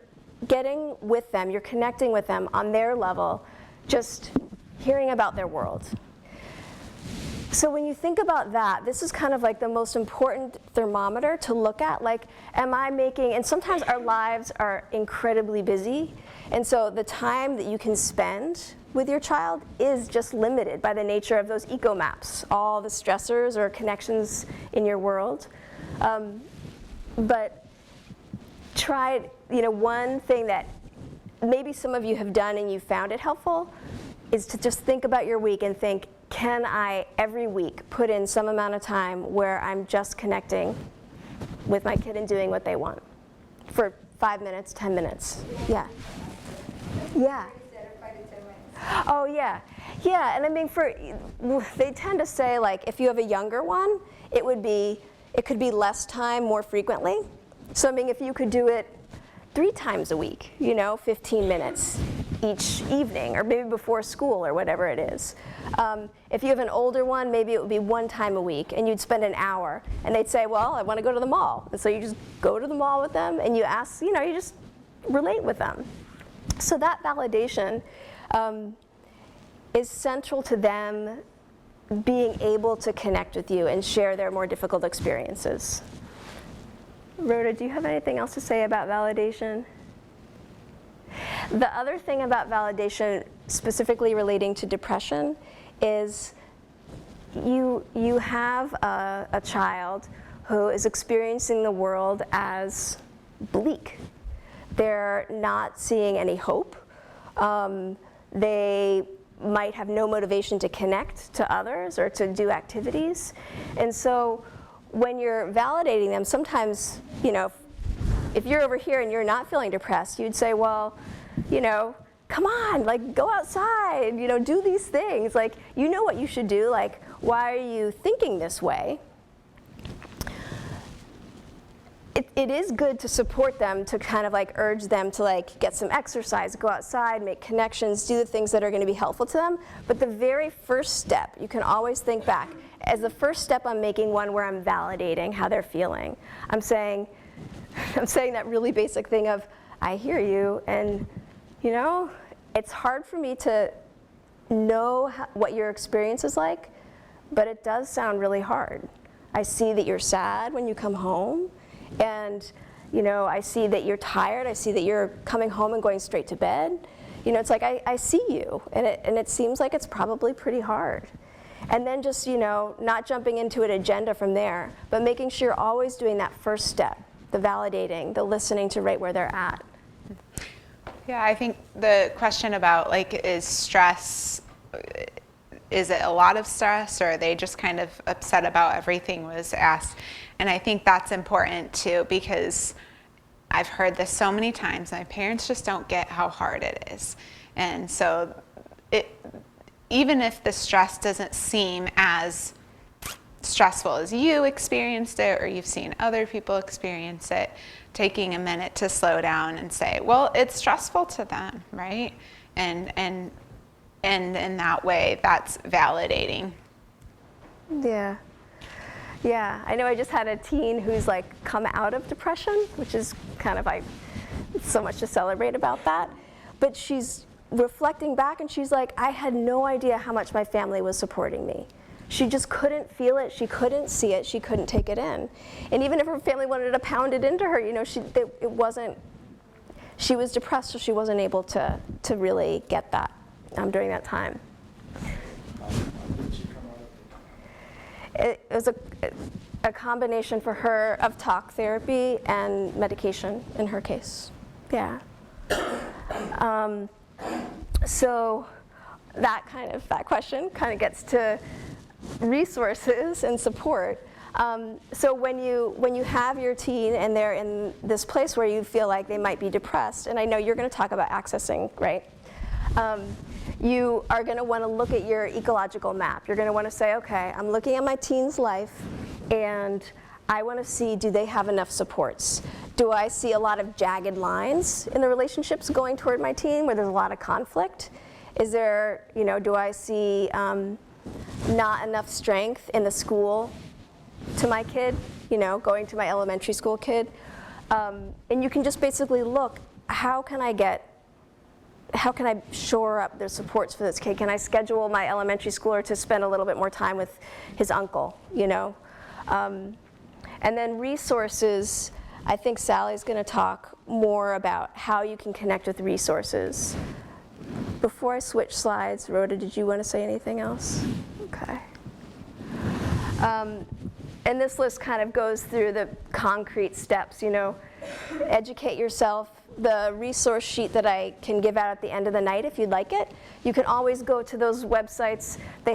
getting with them, you're connecting with them on their level, just hearing about their world. So when you think about that, this is kind of like the most important thermometer to look at. Like, am I making, and sometimes our lives are incredibly busy, and so the time that you can spend with your child is just limited by the nature of those ecomaps, all the stressors or connections in your world. But try, one thing that maybe some of you have done and you found it helpful is to just think about your week and think, can I every week put in some amount of time where I'm just connecting with my kid and doing what they want for 5 minutes, 10 minutes? Yeah. Yeah. Oh yeah. Yeah, and I mean they tend to say like if you have a younger one, it could be less time more frequently. So I mean if you could do it 3 times a week, 15 minutes each evening, or maybe before school or whatever it is. If you have an older one, maybe it would be 1 time a week, and you'd spend an hour, and they'd say, well, I want to go to the mall. And so you just go to the mall with them, and you ask, you just relate with them. So that validation is central to them being able to connect with you and share their more difficult experiences. Rhoda, do you have anything else to say about validation? The other thing about validation, specifically relating to depression, is you have a child who is experiencing the world as bleak. They're not seeing any hope. They might have no motivation to connect to others or to do activities. And so when you're validating them, sometimes, if you're over here and you're not feeling depressed, you'd say, well, come on, like go outside, do these things. Like, you know what you should do. Like, why are you thinking this way? It is good to support them, to kind of like urge them to like get some exercise, go outside, make connections, do the things that are going to be helpful to them. But the very first step, you can always think back, as the first step I'm making one where I'm validating how they're feeling. I'm saying that really basic thing of, I hear you, and it's hard for me to know what your experience is like, but it does sound really hard. I see that you're sad when you come home, and I see that you're tired. I see that you're coming home and going straight to bed. It's like I see you, and it seems like it's probably pretty hard. And then just not jumping into an agenda from there, but making sure you're always doing that first step, the validating, the listening to right where they're at. Yeah, I think the question about like, is stress, is it a lot of stress, or are they just kind of upset about everything was asked? And I think that's important too, because I've heard this so many times. My parents just don't get how hard it is. And so even if the stress doesn't seem as stressful as you experienced it, or you've seen other people experience it, taking a minute to slow down and say, well, it's stressful to them, right? And in that way, that's validating. Yeah. Yeah, I know I just had a teen who's like come out of depression, which is kind of like so much to celebrate about that. But she's reflecting back and she's like, I had no idea how much my family was supporting me. She just couldn't feel it, she couldn't see it, she couldn't take it in. And even if her family wanted to pound it into her, she was depressed, so she wasn't able to really get that during that time. It was a combination for her of talk therapy and medication in her case. Yeah. So that question kind of gets to resources and support. So when you have your teen and they're in this place where you feel like they might be depressed, and I know you're going to talk about accessing, right? You are going to want to look at your ecological map. You're going to want to say, okay, I'm looking at my teen's life, and I want to see, do they have enough supports? Do I see a lot of jagged lines in the relationships going toward my teen where there's a lot of conflict? Is there, do I see not enough strength in the school to my kid, going to my elementary school kid? And you can just basically look, how can I shore up the supports for this kid? Can I schedule my elementary schooler to spend a little bit more time with his uncle, And then resources, I think Sally's going to talk more about how you can connect with resources. Before I switch slides, Rhoda, did you want to say anything else? Okay. And this list kind of goes through the concrete steps, educate yourself. The resource sheet that I can give out at the end of the night, if you'd like it, you can always go to those websites. They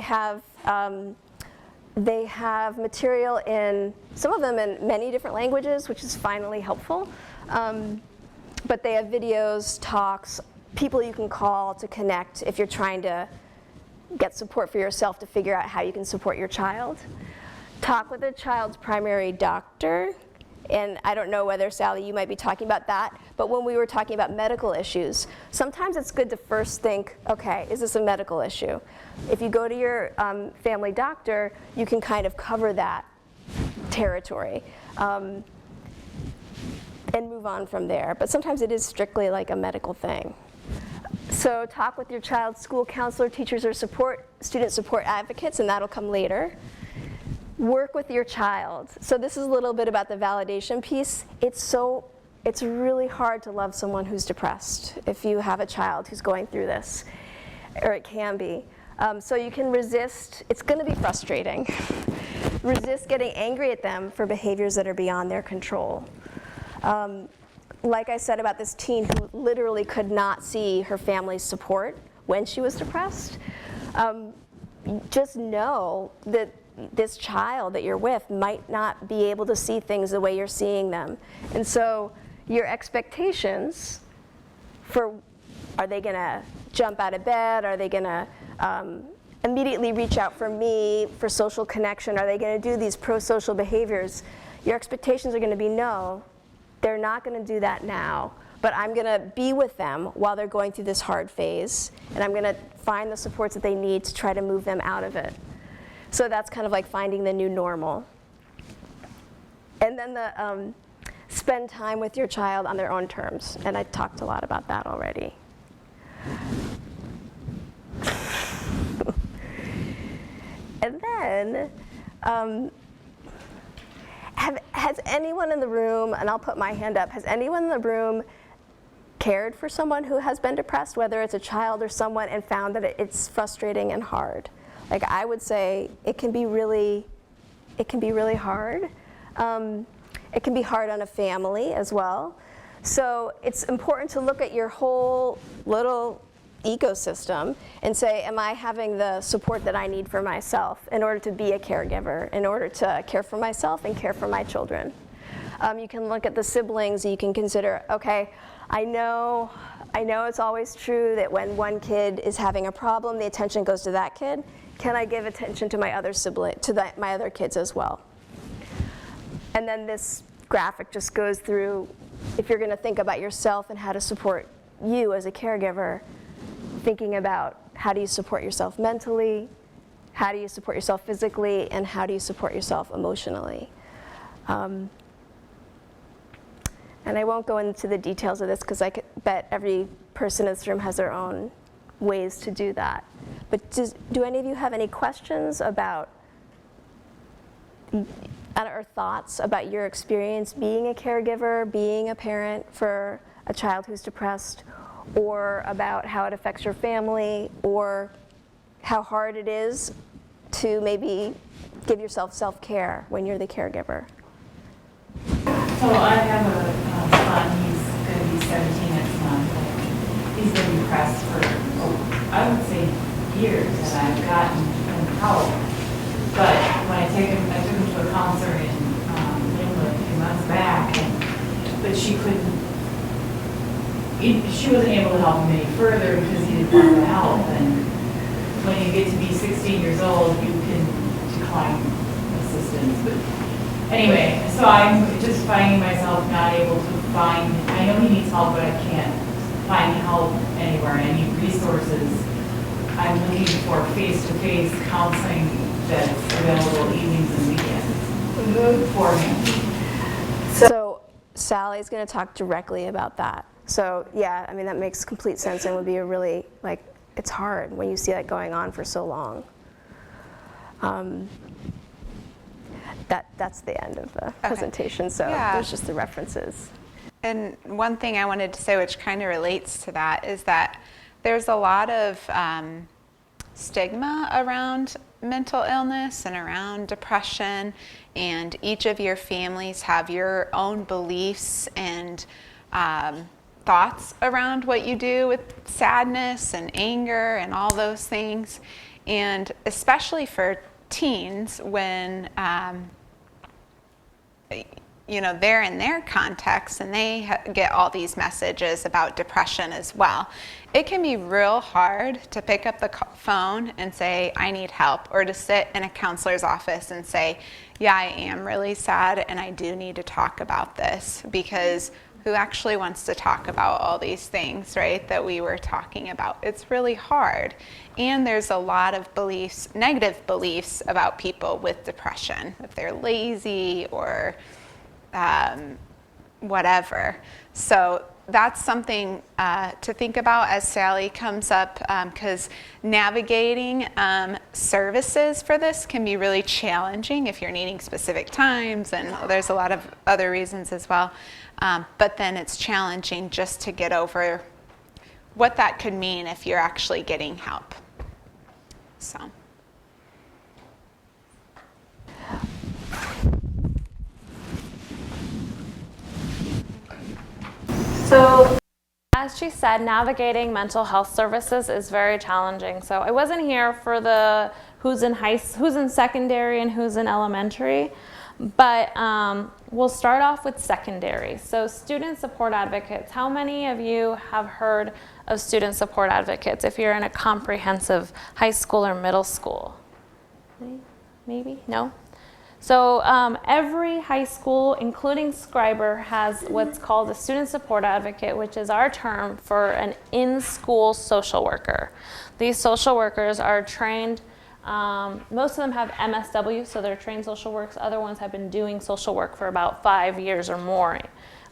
have material in, some of them in many different languages, which is finally helpful. But they have videos, talks, people you can call to connect if you're trying to get support for yourself to figure out how you can support your child. Talk with a child's primary doctor. And I don't know whether, Sally, you might be talking about that, but when we were talking about medical issues, sometimes it's good to first think, okay, is this a medical issue? If you go to your family doctor, you can kind of cover that territory and move on from there. But sometimes it is strictly like a medical thing. So talk with your child's school counselor, teachers, or student support advocates, and that'll come later. Work with your child. So this is a little bit about the validation piece. It's really hard to love someone who's depressed if you have a child who's going through this, or it can be. So you can resist, it's going to be frustrating. Resist getting angry at them for behaviors that are beyond their control. Like I said about this teen who literally could not see her family's support when she was depressed, just know that this child that you're with might not be able to see things the way you're seeing them. And so your expectations for, are they going to jump out of bed? Are they going to immediately reach out for me for social connection? Are they going to do these pro-social behaviors? Your expectations are going to be, no, they're not going to do that now. But I'm going to be with them while they're going through this hard phase. And I'm going to find the supports that they need to try to move them out of it. So that's kind of like finding the new normal. And then the spend time with your child on their own terms. And I talked a lot about that already. And then, has anyone in the room, and I'll put my hand up, has anyone in the room cared for someone who has been depressed, whether it's a child or someone, and found that it's frustrating and hard? Like, I would say it can be really hard. It can be hard on a family as well. So it's important to look at your whole little ecosystem and say, am I having the support that I need for myself in order to be a caregiver, in order to care for myself and care for my children? You can look at the siblings. You can consider, okay, I know it's always true that when one kid is having a problem, the attention goes to that kid. Can I give attention to my other sibling, to my other kids as well? And then this graphic just goes through, if you're going to think about yourself and how to support you as a caregiver, thinking about how do you support yourself mentally, how do you support yourself physically, and how do you support yourself emotionally. And I won't go into the details of this because I bet every person in this room has their own ways to do that. But do any of you have any questions about or thoughts about your experience being a caregiver, being a parent for a child who's depressed, or about how it affects your family, or how hard it is to maybe give yourself self-care when you're the caregiver? So I have a son, he's going to be 17 next month. He's been depressed for, I would say, years, and I've gotten him help. But when I took him to a counselor in England a few months back, but she wasn't able to help him any further because he didn't want the help. And when you get to be 16 years old, you can decline assistance. But anyway, so I'm just finding myself not able to find, I know he needs help, but I can't find help anywhere. I need resources. I'm looking for face-to-face counseling that's available evenings and weekends for him. So Sally's going to talk directly about that. So yeah, I mean, that makes complete sense and would be a really, like, it's hard when you see that going on for so long. That's the end of the presentation, so there's just the references. And one thing I wanted to say, which kind of relates to that, is that there's a lot of stigma around mental illness and around depression, and each of your families have your own beliefs and thoughts around what you do with sadness and anger and all those things. And especially for teens, when they're in their context and they get all these messages about depression as well, it can be real hard to pick up the phone and say, I need help, or to sit in a counselor's office and say, yeah, I am really sad and I do need to talk about this, because who actually wants to talk about all these things, right, that we were talking about? It's really hard. And there's a lot of beliefs, negative beliefs about people with depression, if they're lazy or whatever. So that's something to think about as Sally comes up, because navigating services for this can be really challenging if you're needing specific times, and there's a lot of other reasons as well. But then it's challenging just to get over what that could mean if you're actually getting help. So, as she said, navigating mental health services is very challenging. So I wasn't here for the who's in secondary and who's in elementary, but we'll start off with secondary. So student support advocates. How many of you have heard of student support advocates if you're in a comprehensive high school or middle school? Maybe? No? So every high school, including Scriber, has what's called a student support advocate, which is our term for an in-school social worker. These social workers are trained, most of them have MSW, so they're trained social workers. Other ones have been doing social work for about 5 years or more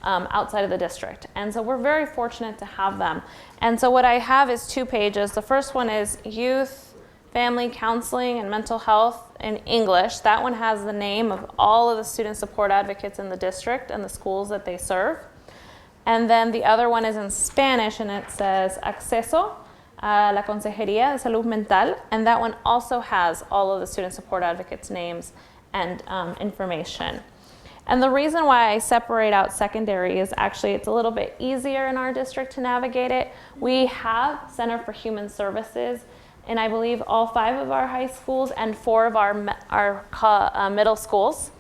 outside of the district. And so we're very fortunate to have them. And so what I have is 2 pages. The first one is youth, family counseling and mental health in English. That one has the name of all of the student support advocates in the district and the schools that they serve. And then the other one is in Spanish, and it says Acceso a la Consejería de Salud Mental. And that one also has all of the student support advocates' names and information. And the reason why I separate out secondary is actually it's a little bit easier in our district to navigate it. We have Center for Human Services in, I believe, all 5 of our high schools and 4 of our middle schools.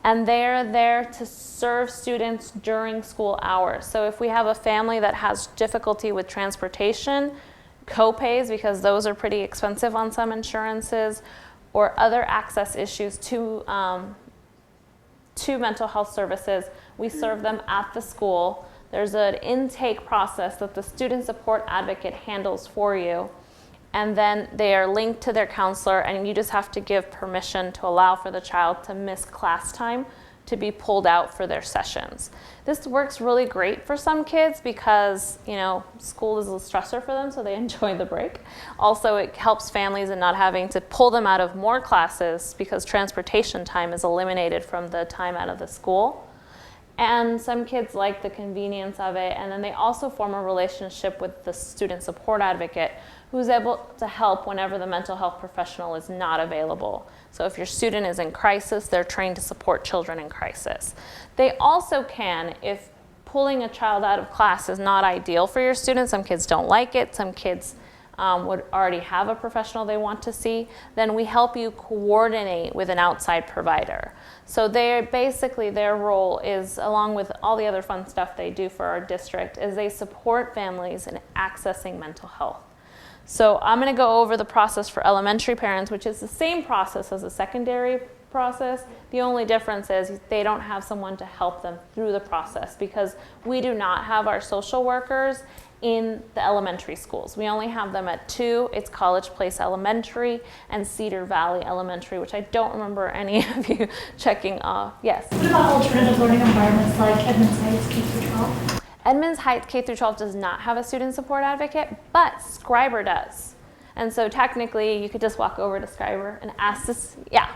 And they're there to serve students during school hours. So if we have a family that has difficulty with transportation, co-pays, because those are pretty expensive on some insurances, or other access issues to mental health services, we serve them at the school. There's an intake process that the student support advocate handles for you. And then they are linked to their counselor, and you just have to give permission to allow for the child to miss class time to be pulled out for their sessions. This works really great for some kids because, school is a stressor for them, so they enjoy the break. Also, it helps families in not having to pull them out of more classes because transportation time is eliminated from the time out of the school. And some kids like the convenience of it, and then they also form a relationship with the student support advocate who's able to help whenever the mental health professional is not available. So if your student is in crisis, they're trained to support children in crisis. They also can, if pulling a child out of class is not ideal for your students, some kids don't like it, some kids would already have a professional they want to see, then we help you coordinate with an outside provider. So basically their role is, along with all the other fun stuff they do for our district, is they support families in accessing mental health. So I'm going to go over the process for elementary parents, which is the same process as a secondary process. The only difference is they don't have someone to help them through the process because we do not have our social workers in the elementary schools. We only have them at two. It's College Place Elementary and Cedar Valley Elementary, which I don't remember any of you checking off. Yes? What about alternative learning environments like Edmonds Heights K-12? Edmonds Heights K-12 does not have a student support advocate, but Scriber does. And so technically you could just walk over to Scriber and ask this, yeah,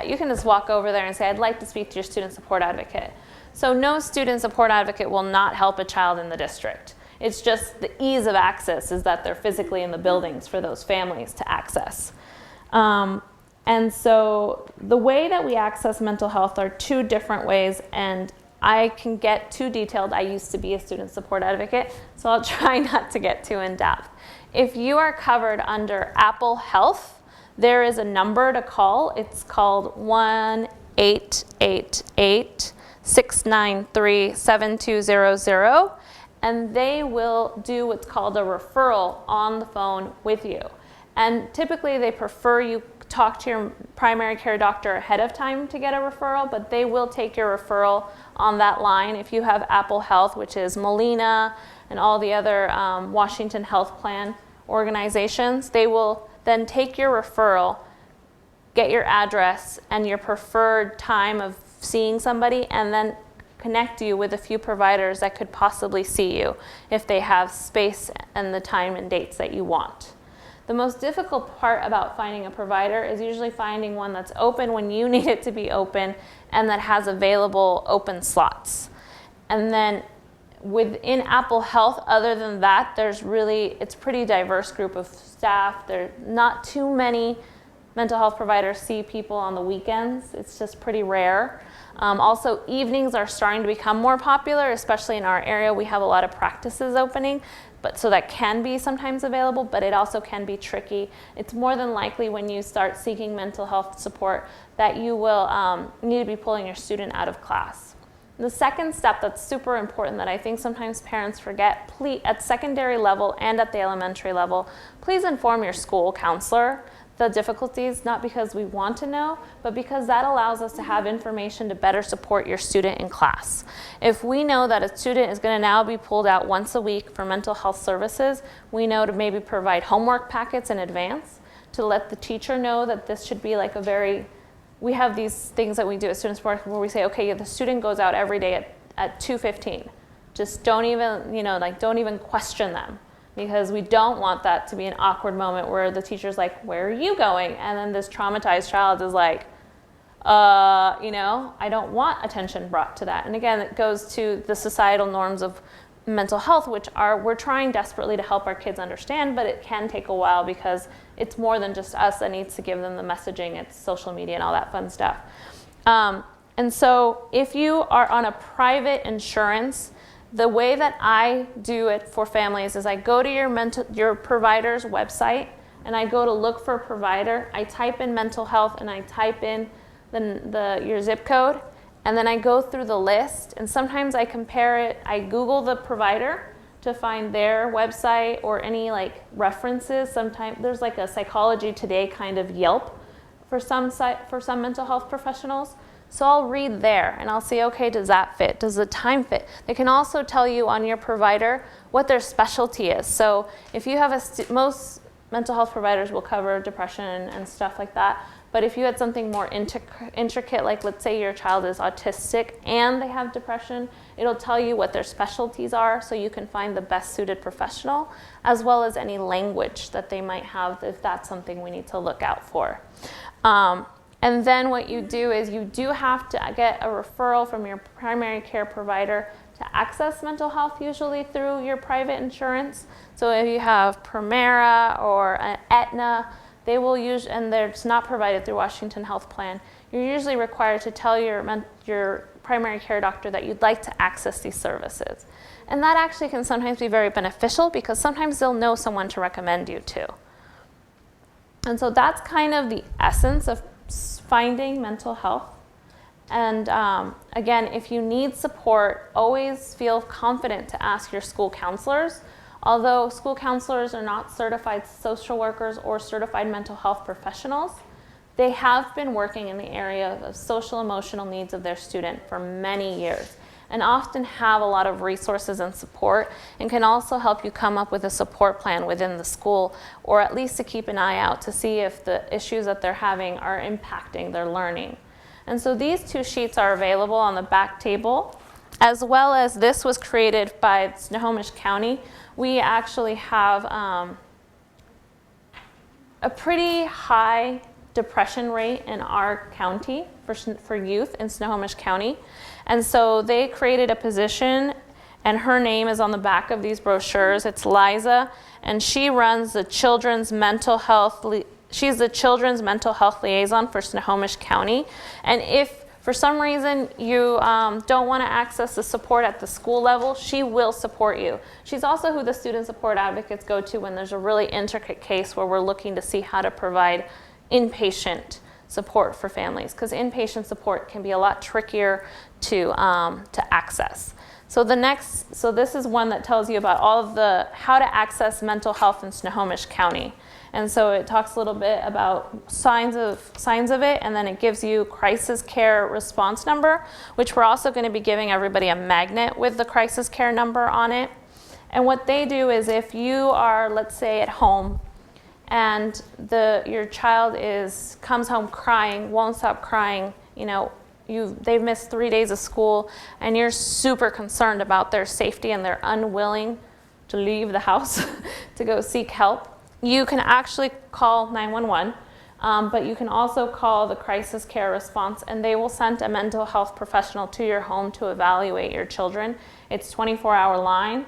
you can just walk over there and say, I'd like to speak to your student support advocate. So no student support advocate will not help a child in the district. It's just the ease of access is that they're physically in the buildings for those families to access. And so the way that we access mental health are two different ways, and I can get too detailed. I used to be a student support advocate, so I'll try not to get too in depth. If you are covered under Apple Health, there is a number to call. It's called 1-888-693-7200. And they will do what's called a referral on the phone with you. And typically they prefer you talk to your primary care doctor ahead of time to get a referral, but they will take your referral on that line. If you have Apple Health, which is Molina and all the other Washington Health Plan organizations, they will then take your referral, get your address and your preferred time of seeing somebody, and then connect you with a few providers that could possibly see you if they have space and the time and dates that you want. The most difficult part about finding a provider is usually finding one that's open when you need it to be open and that has available open slots. And then within Apple Health, other than that, it's a pretty diverse group of staff. There are not too many mental health providers see people on the weekends. It's just pretty rare. Also, evenings are starting to become more popular, especially in our area. We have a lot of practices opening, so that can be sometimes available, but it also can be tricky. It's more than likely when you start seeking mental health support that you will need to be pulling your student out of class. The second step that's super important that I think sometimes parents forget, at secondary level and at the elementary level, please inform your school counselor the difficulties, not because we want to know, but because that allows us to have information to better support your student in class. If we know that a student is going to now be pulled out once a week for mental health services, we know to maybe provide homework packets in advance to let the teacher know that this should be like we have these things that we do at student support where we say, okay, the student goes out every day at 2:15. Just don't even question them, because we don't want that to be an awkward moment where the teacher's like, where are you going? And then this traumatized child is like, I don't want attention brought to that. And again, it goes to the societal norms of mental health, which we're trying desperately to help our kids understand, but it can take a while because it's more than just us that needs to give them the messaging. It's social media and all that fun stuff. And so if you are on a private insurance, the way that I do it for families is I go to your provider's website and I go to look for a provider. I type in mental health and I type in your zip code, and then I go through the list, and sometimes I compare it. I Google the provider to find their website or any references. Sometimes there's like a Psychology Today kind of Yelp for some mental health professionals. So I'll read there and I'll see, okay, does that fit? Does the time fit? They can also tell you on your provider what their specialty is. So if you have most mental health providers will cover depression and stuff like that. But if you had something more intricate, like let's say your child is autistic and they have depression, it'll tell you what their specialties are so you can find the best suited professional, as well as any language that they might have if that's something we need to look out for. And then what you do is you do have to get a referral from your primary care provider to access mental health, usually through your private insurance. So if you have Premera or an Aetna, they will use, and it's not provided through Washington Health Plan, you're usually required to tell your primary care doctor that you'd like to access these services. And that actually can sometimes be very beneficial because sometimes they'll know someone to recommend you to. And so that's kind of the essence of finding mental health. And again, if you need support, always feel confident to ask your school counselors. Although school counselors are not certified social workers or certified mental health professionals, they have been working in the area of social emotional needs of their student for many years and often have a lot of resources and support and can also help you come up with a support plan within the school, or at least to keep an eye out to see if the issues that they're having are impacting their learning. And so these two sheets are available on the back table, as well as this was created by Snohomish County. We actually have a pretty high depression rate in our county for youth in Snohomish County. And so they created a position, and her name is on the back of these brochures. It's Liza, and she runs the Children's Mental Health. She's the Children's Mental Health Liaison for Snohomish County. And if for some reason you don't want to access the support at the school level, she will support you. She's also who the student support advocates go to when there's a really intricate case where we're looking to see how to provide inpatient support for families, because inpatient support can be a lot trickier to access. So this is one that tells you about all of the how to access mental health in Snohomish County. And so it talks a little bit about signs of it, and then it gives you crisis care response number, which we're also going to be giving everybody a magnet with the crisis care number on it. And what they do is if you are, let's say, at home and your child comes home crying, won't stop crying, they've missed 3 days of school, and you're super concerned about their safety and they're unwilling to leave the house to go seek help, you can actually call 911, but you can also call the crisis care response, and they will send a mental health professional to your home to evaluate your children. It's a 24-hour line.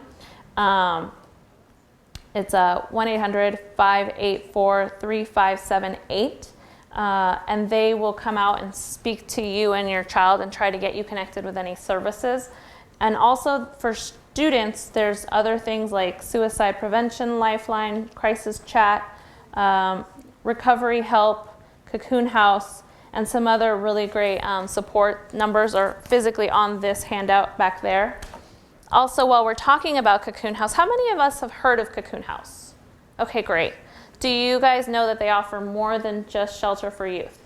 It's a 1-800-584-3578. And they will come out and speak to you and your child and try to get you connected with any services. And also for students, there's other things like suicide prevention lifeline, crisis chat, recovery help, Cocoon House, and some other really great support numbers are physically on this handout back there. Also, while we're talking about Cocoon House, how many of us have heard of Cocoon House? Okay, great. Do you guys know that they offer more than just shelter for youth?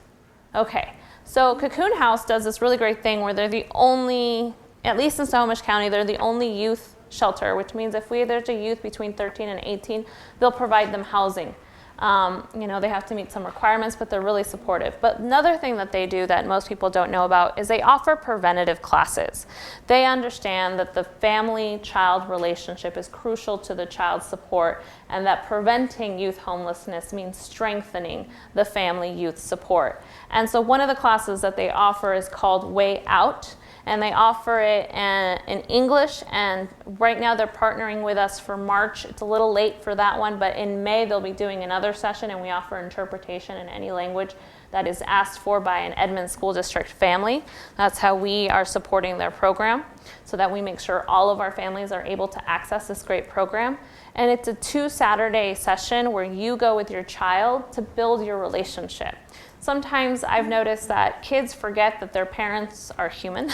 Okay, so Cocoon House does this really great thing where they're the only, at least in Snohomish County, they're the only youth shelter, which means if there's a youth between 13 and 18, they'll provide them housing. They have to meet some requirements, but they're really supportive. But another thing that they do that most people don't know about is they offer preventative classes. They understand that the family-child relationship is crucial to the child's support, and that preventing youth homelessness means strengthening the family-youth support. And so one of the classes that they offer is called Way Out, and they offer it in English, and right now they're partnering with us for March. It's a little late for that one, but in May they'll be doing another session, and we offer interpretation in any language that is asked for by an Edmonds School District family. That's how we are supporting their program, so that we make sure all of our families are able to access this great program. And it's a 2-Saturday session where you go with your child to build your relationship. Sometimes I've noticed that kids forget that their parents are human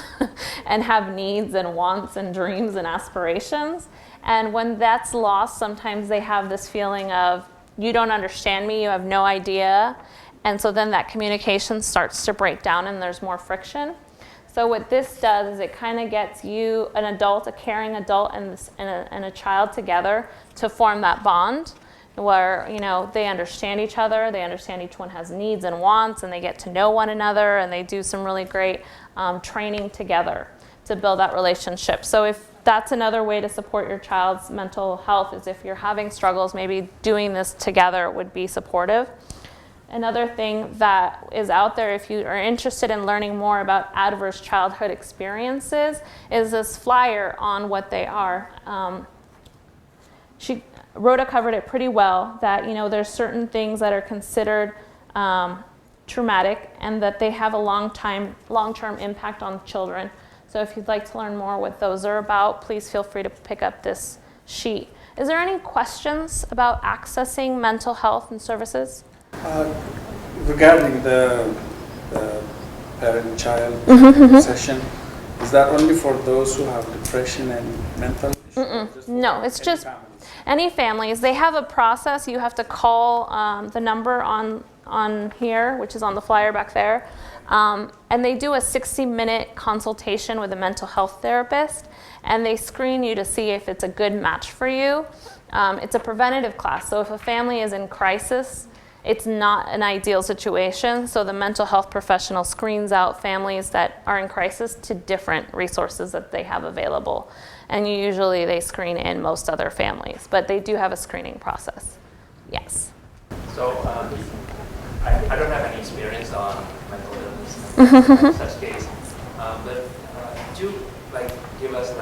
and have needs and wants and dreams and aspirations. And when that's lost, sometimes they have this feeling of, you don't understand me, you have no idea. And so then that communication starts to break down and there's more friction. So what this does is it kind of gets you, an adult, a caring adult, and a child together to form that bond, where they understand each other, they understand each one has needs and wants, and they get to know one another, and they do some really great training together to build that relationship. So if that's another way to support your child's mental health, is if you're having struggles, maybe doing this together would be supportive. Another thing that is out there, if you are interested in learning more about adverse childhood experiences, is this flyer on what they are. Rhoda covered it pretty well, that there's certain things that are considered traumatic and that they have a long-term impact on children. So if you'd like to learn more what those are about, please feel free to pick up this sheet. Is there any questions about accessing mental health and services? Regarding the parent-child session, is that only for those who have depression and mental issues? No, it's just any families. They have a process. You have to call the number on here, which is on the flyer back there, and they do a 60-minute consultation with a mental health therapist, and they screen you to see if it's a good match for you. It's a preventative class, so if a family is in crisis, it's not an ideal situation, so the mental health professional screens out families that are in crisis to different resources that they have available. And usually they screen in most other families, but they do have a screening process. Yes? So I don't have any experience on mental illness, such case, but could you give us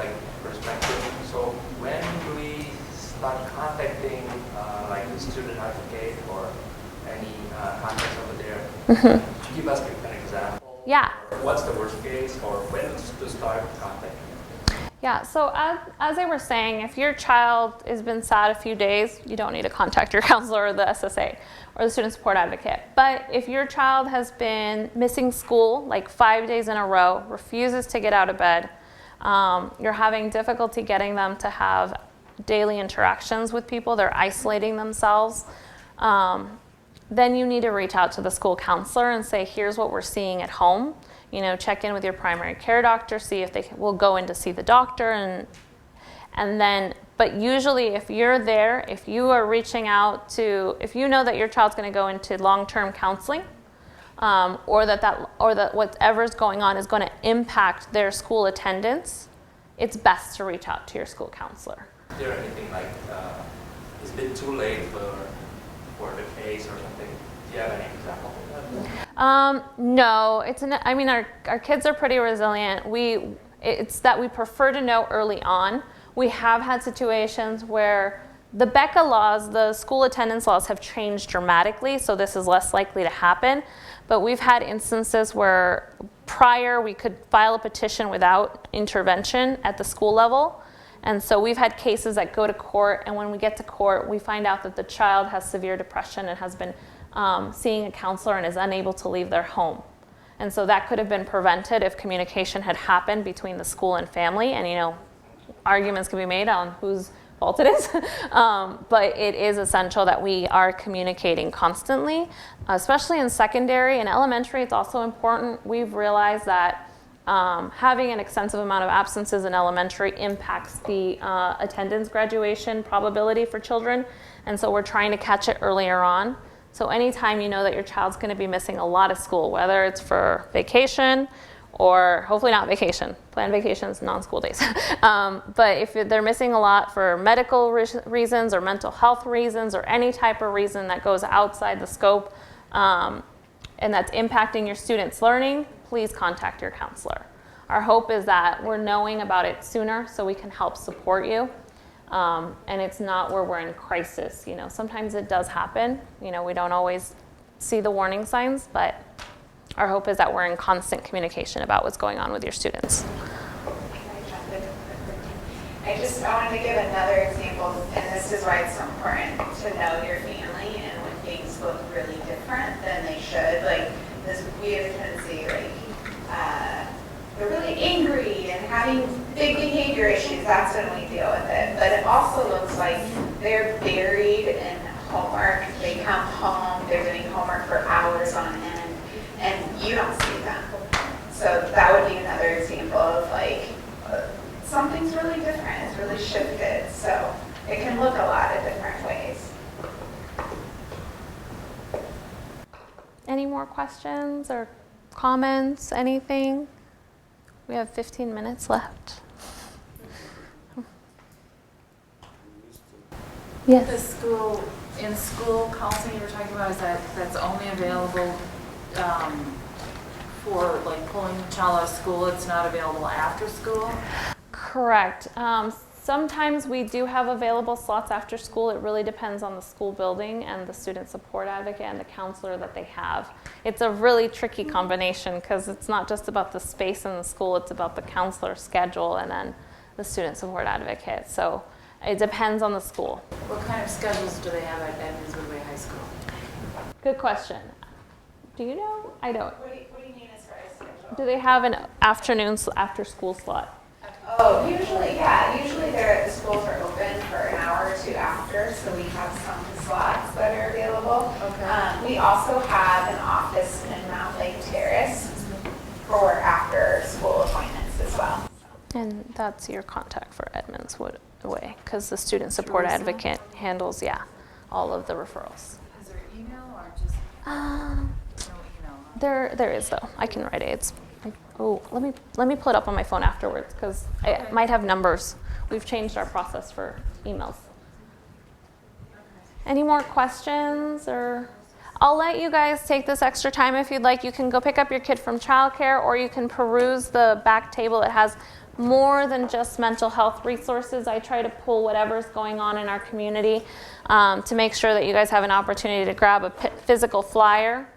perspective? So when do we start contacting the student advocate or any contacts over there? Could you give us an example? Yeah. What's the worst case, or when to start contacting? Yeah, so as I was saying, if your child has been sad a few days, you don't need to contact your counselor or the SSA or the student support advocate. But if your child has been missing school 5 days in a row, refuses to get out of bed, you're having difficulty getting them to have daily interactions with people, they're isolating themselves, then you need to reach out to the school counselor and say, here's what we're seeing at home. Check in with your primary care doctor, see if they will go in to see the doctor, and then, but usually if you're there, if you are reaching out to, if you know that your child's going to go into long-term counseling, or that whatever's going on is going to impact their school attendance, it's best to reach out to your school counselor. Is there anything is it too late for the case or something? Do you have any example of that? No, our kids are pretty resilient. It's that we prefer to know early on. We have had situations where the BECA laws, the school attendance laws, have changed dramatically, so this is less likely to happen. But we've had instances where prior we could file a petition without intervention at the school level. And so we've had cases that go to court, and when we get to court, we find out that the child has severe depression and has been seeing a counselor and is unable to leave their home. And so that could have been prevented if communication had happened between the school and family. And arguments can be made on whose fault it is. But it is essential that we are communicating constantly, especially in secondary and elementary. It's also important. We've realized that having an extensive amount of absences in elementary impacts the attendance graduation probability for children. And so we're trying to catch it earlier on. So anytime you know that your child's going to be missing a lot of school, whether it's for vacation or hopefully not vacation, planned vacations, non-school days. But if they're missing a lot for medical reasons or mental health reasons or any type of reason that goes outside the scope and that's impacting your students' learning, please contact your counselor. Our hope is that we're knowing about it sooner so we can help support you. And it's not where we're in crisis. Sometimes it does happen. We don't always see the warning signs, but our hope is that we're in constant communication about what's going on with your students. I wanted to give another example, and this is why it's so important to know your family, and when things look really different than they should, we have a tendency, they're really angry and having big behavior issues, that's when we deal with it. But it also looks like they're buried in homework. They come home, they're doing homework for hours on end, and you don't see them. So that would be another example of something's really different, it's really shifted. So it can look a lot of different ways. Any more questions or comments, anything? We have 15 minutes left. Yes. The school in-school counseling you were talking about, is that's only available for like pulling the child out of school? It's not available after school? Correct. Sometimes we do have available slots after school. It really depends on the school building and the student support advocate and the counselor that they have. It's a really tricky combination because it's not just about the space in the school, it's about the counselor schedule and then the student support advocate. So it depends on the school. What kind of schedules do they have at Edmonds Woodway High School? Good question. Do you know? I don't. What do you mean as far as schedule? Do they have an afternoon after school slot? Oh, usually the schools are open for an hour or two after, so we have some slots that are available. Okay. We also have an office in Mount Lake Terrace for after school appointments as well. And that's your contact for Edmonds Woodway because the student support advocate handles, all of the referrals. Is there email or just no email? There is though. I can write it. Let me pull it up on my phone afterwards because it might have numbers. We've changed our process for emails. Any more questions or? I'll let you guys take this extra time if you'd like. You can go pick up your kid from childcare or you can peruse the back table. It has more than just mental health resources. I try to pull whatever's going on in our community to make sure that you guys have an opportunity to grab a physical flyer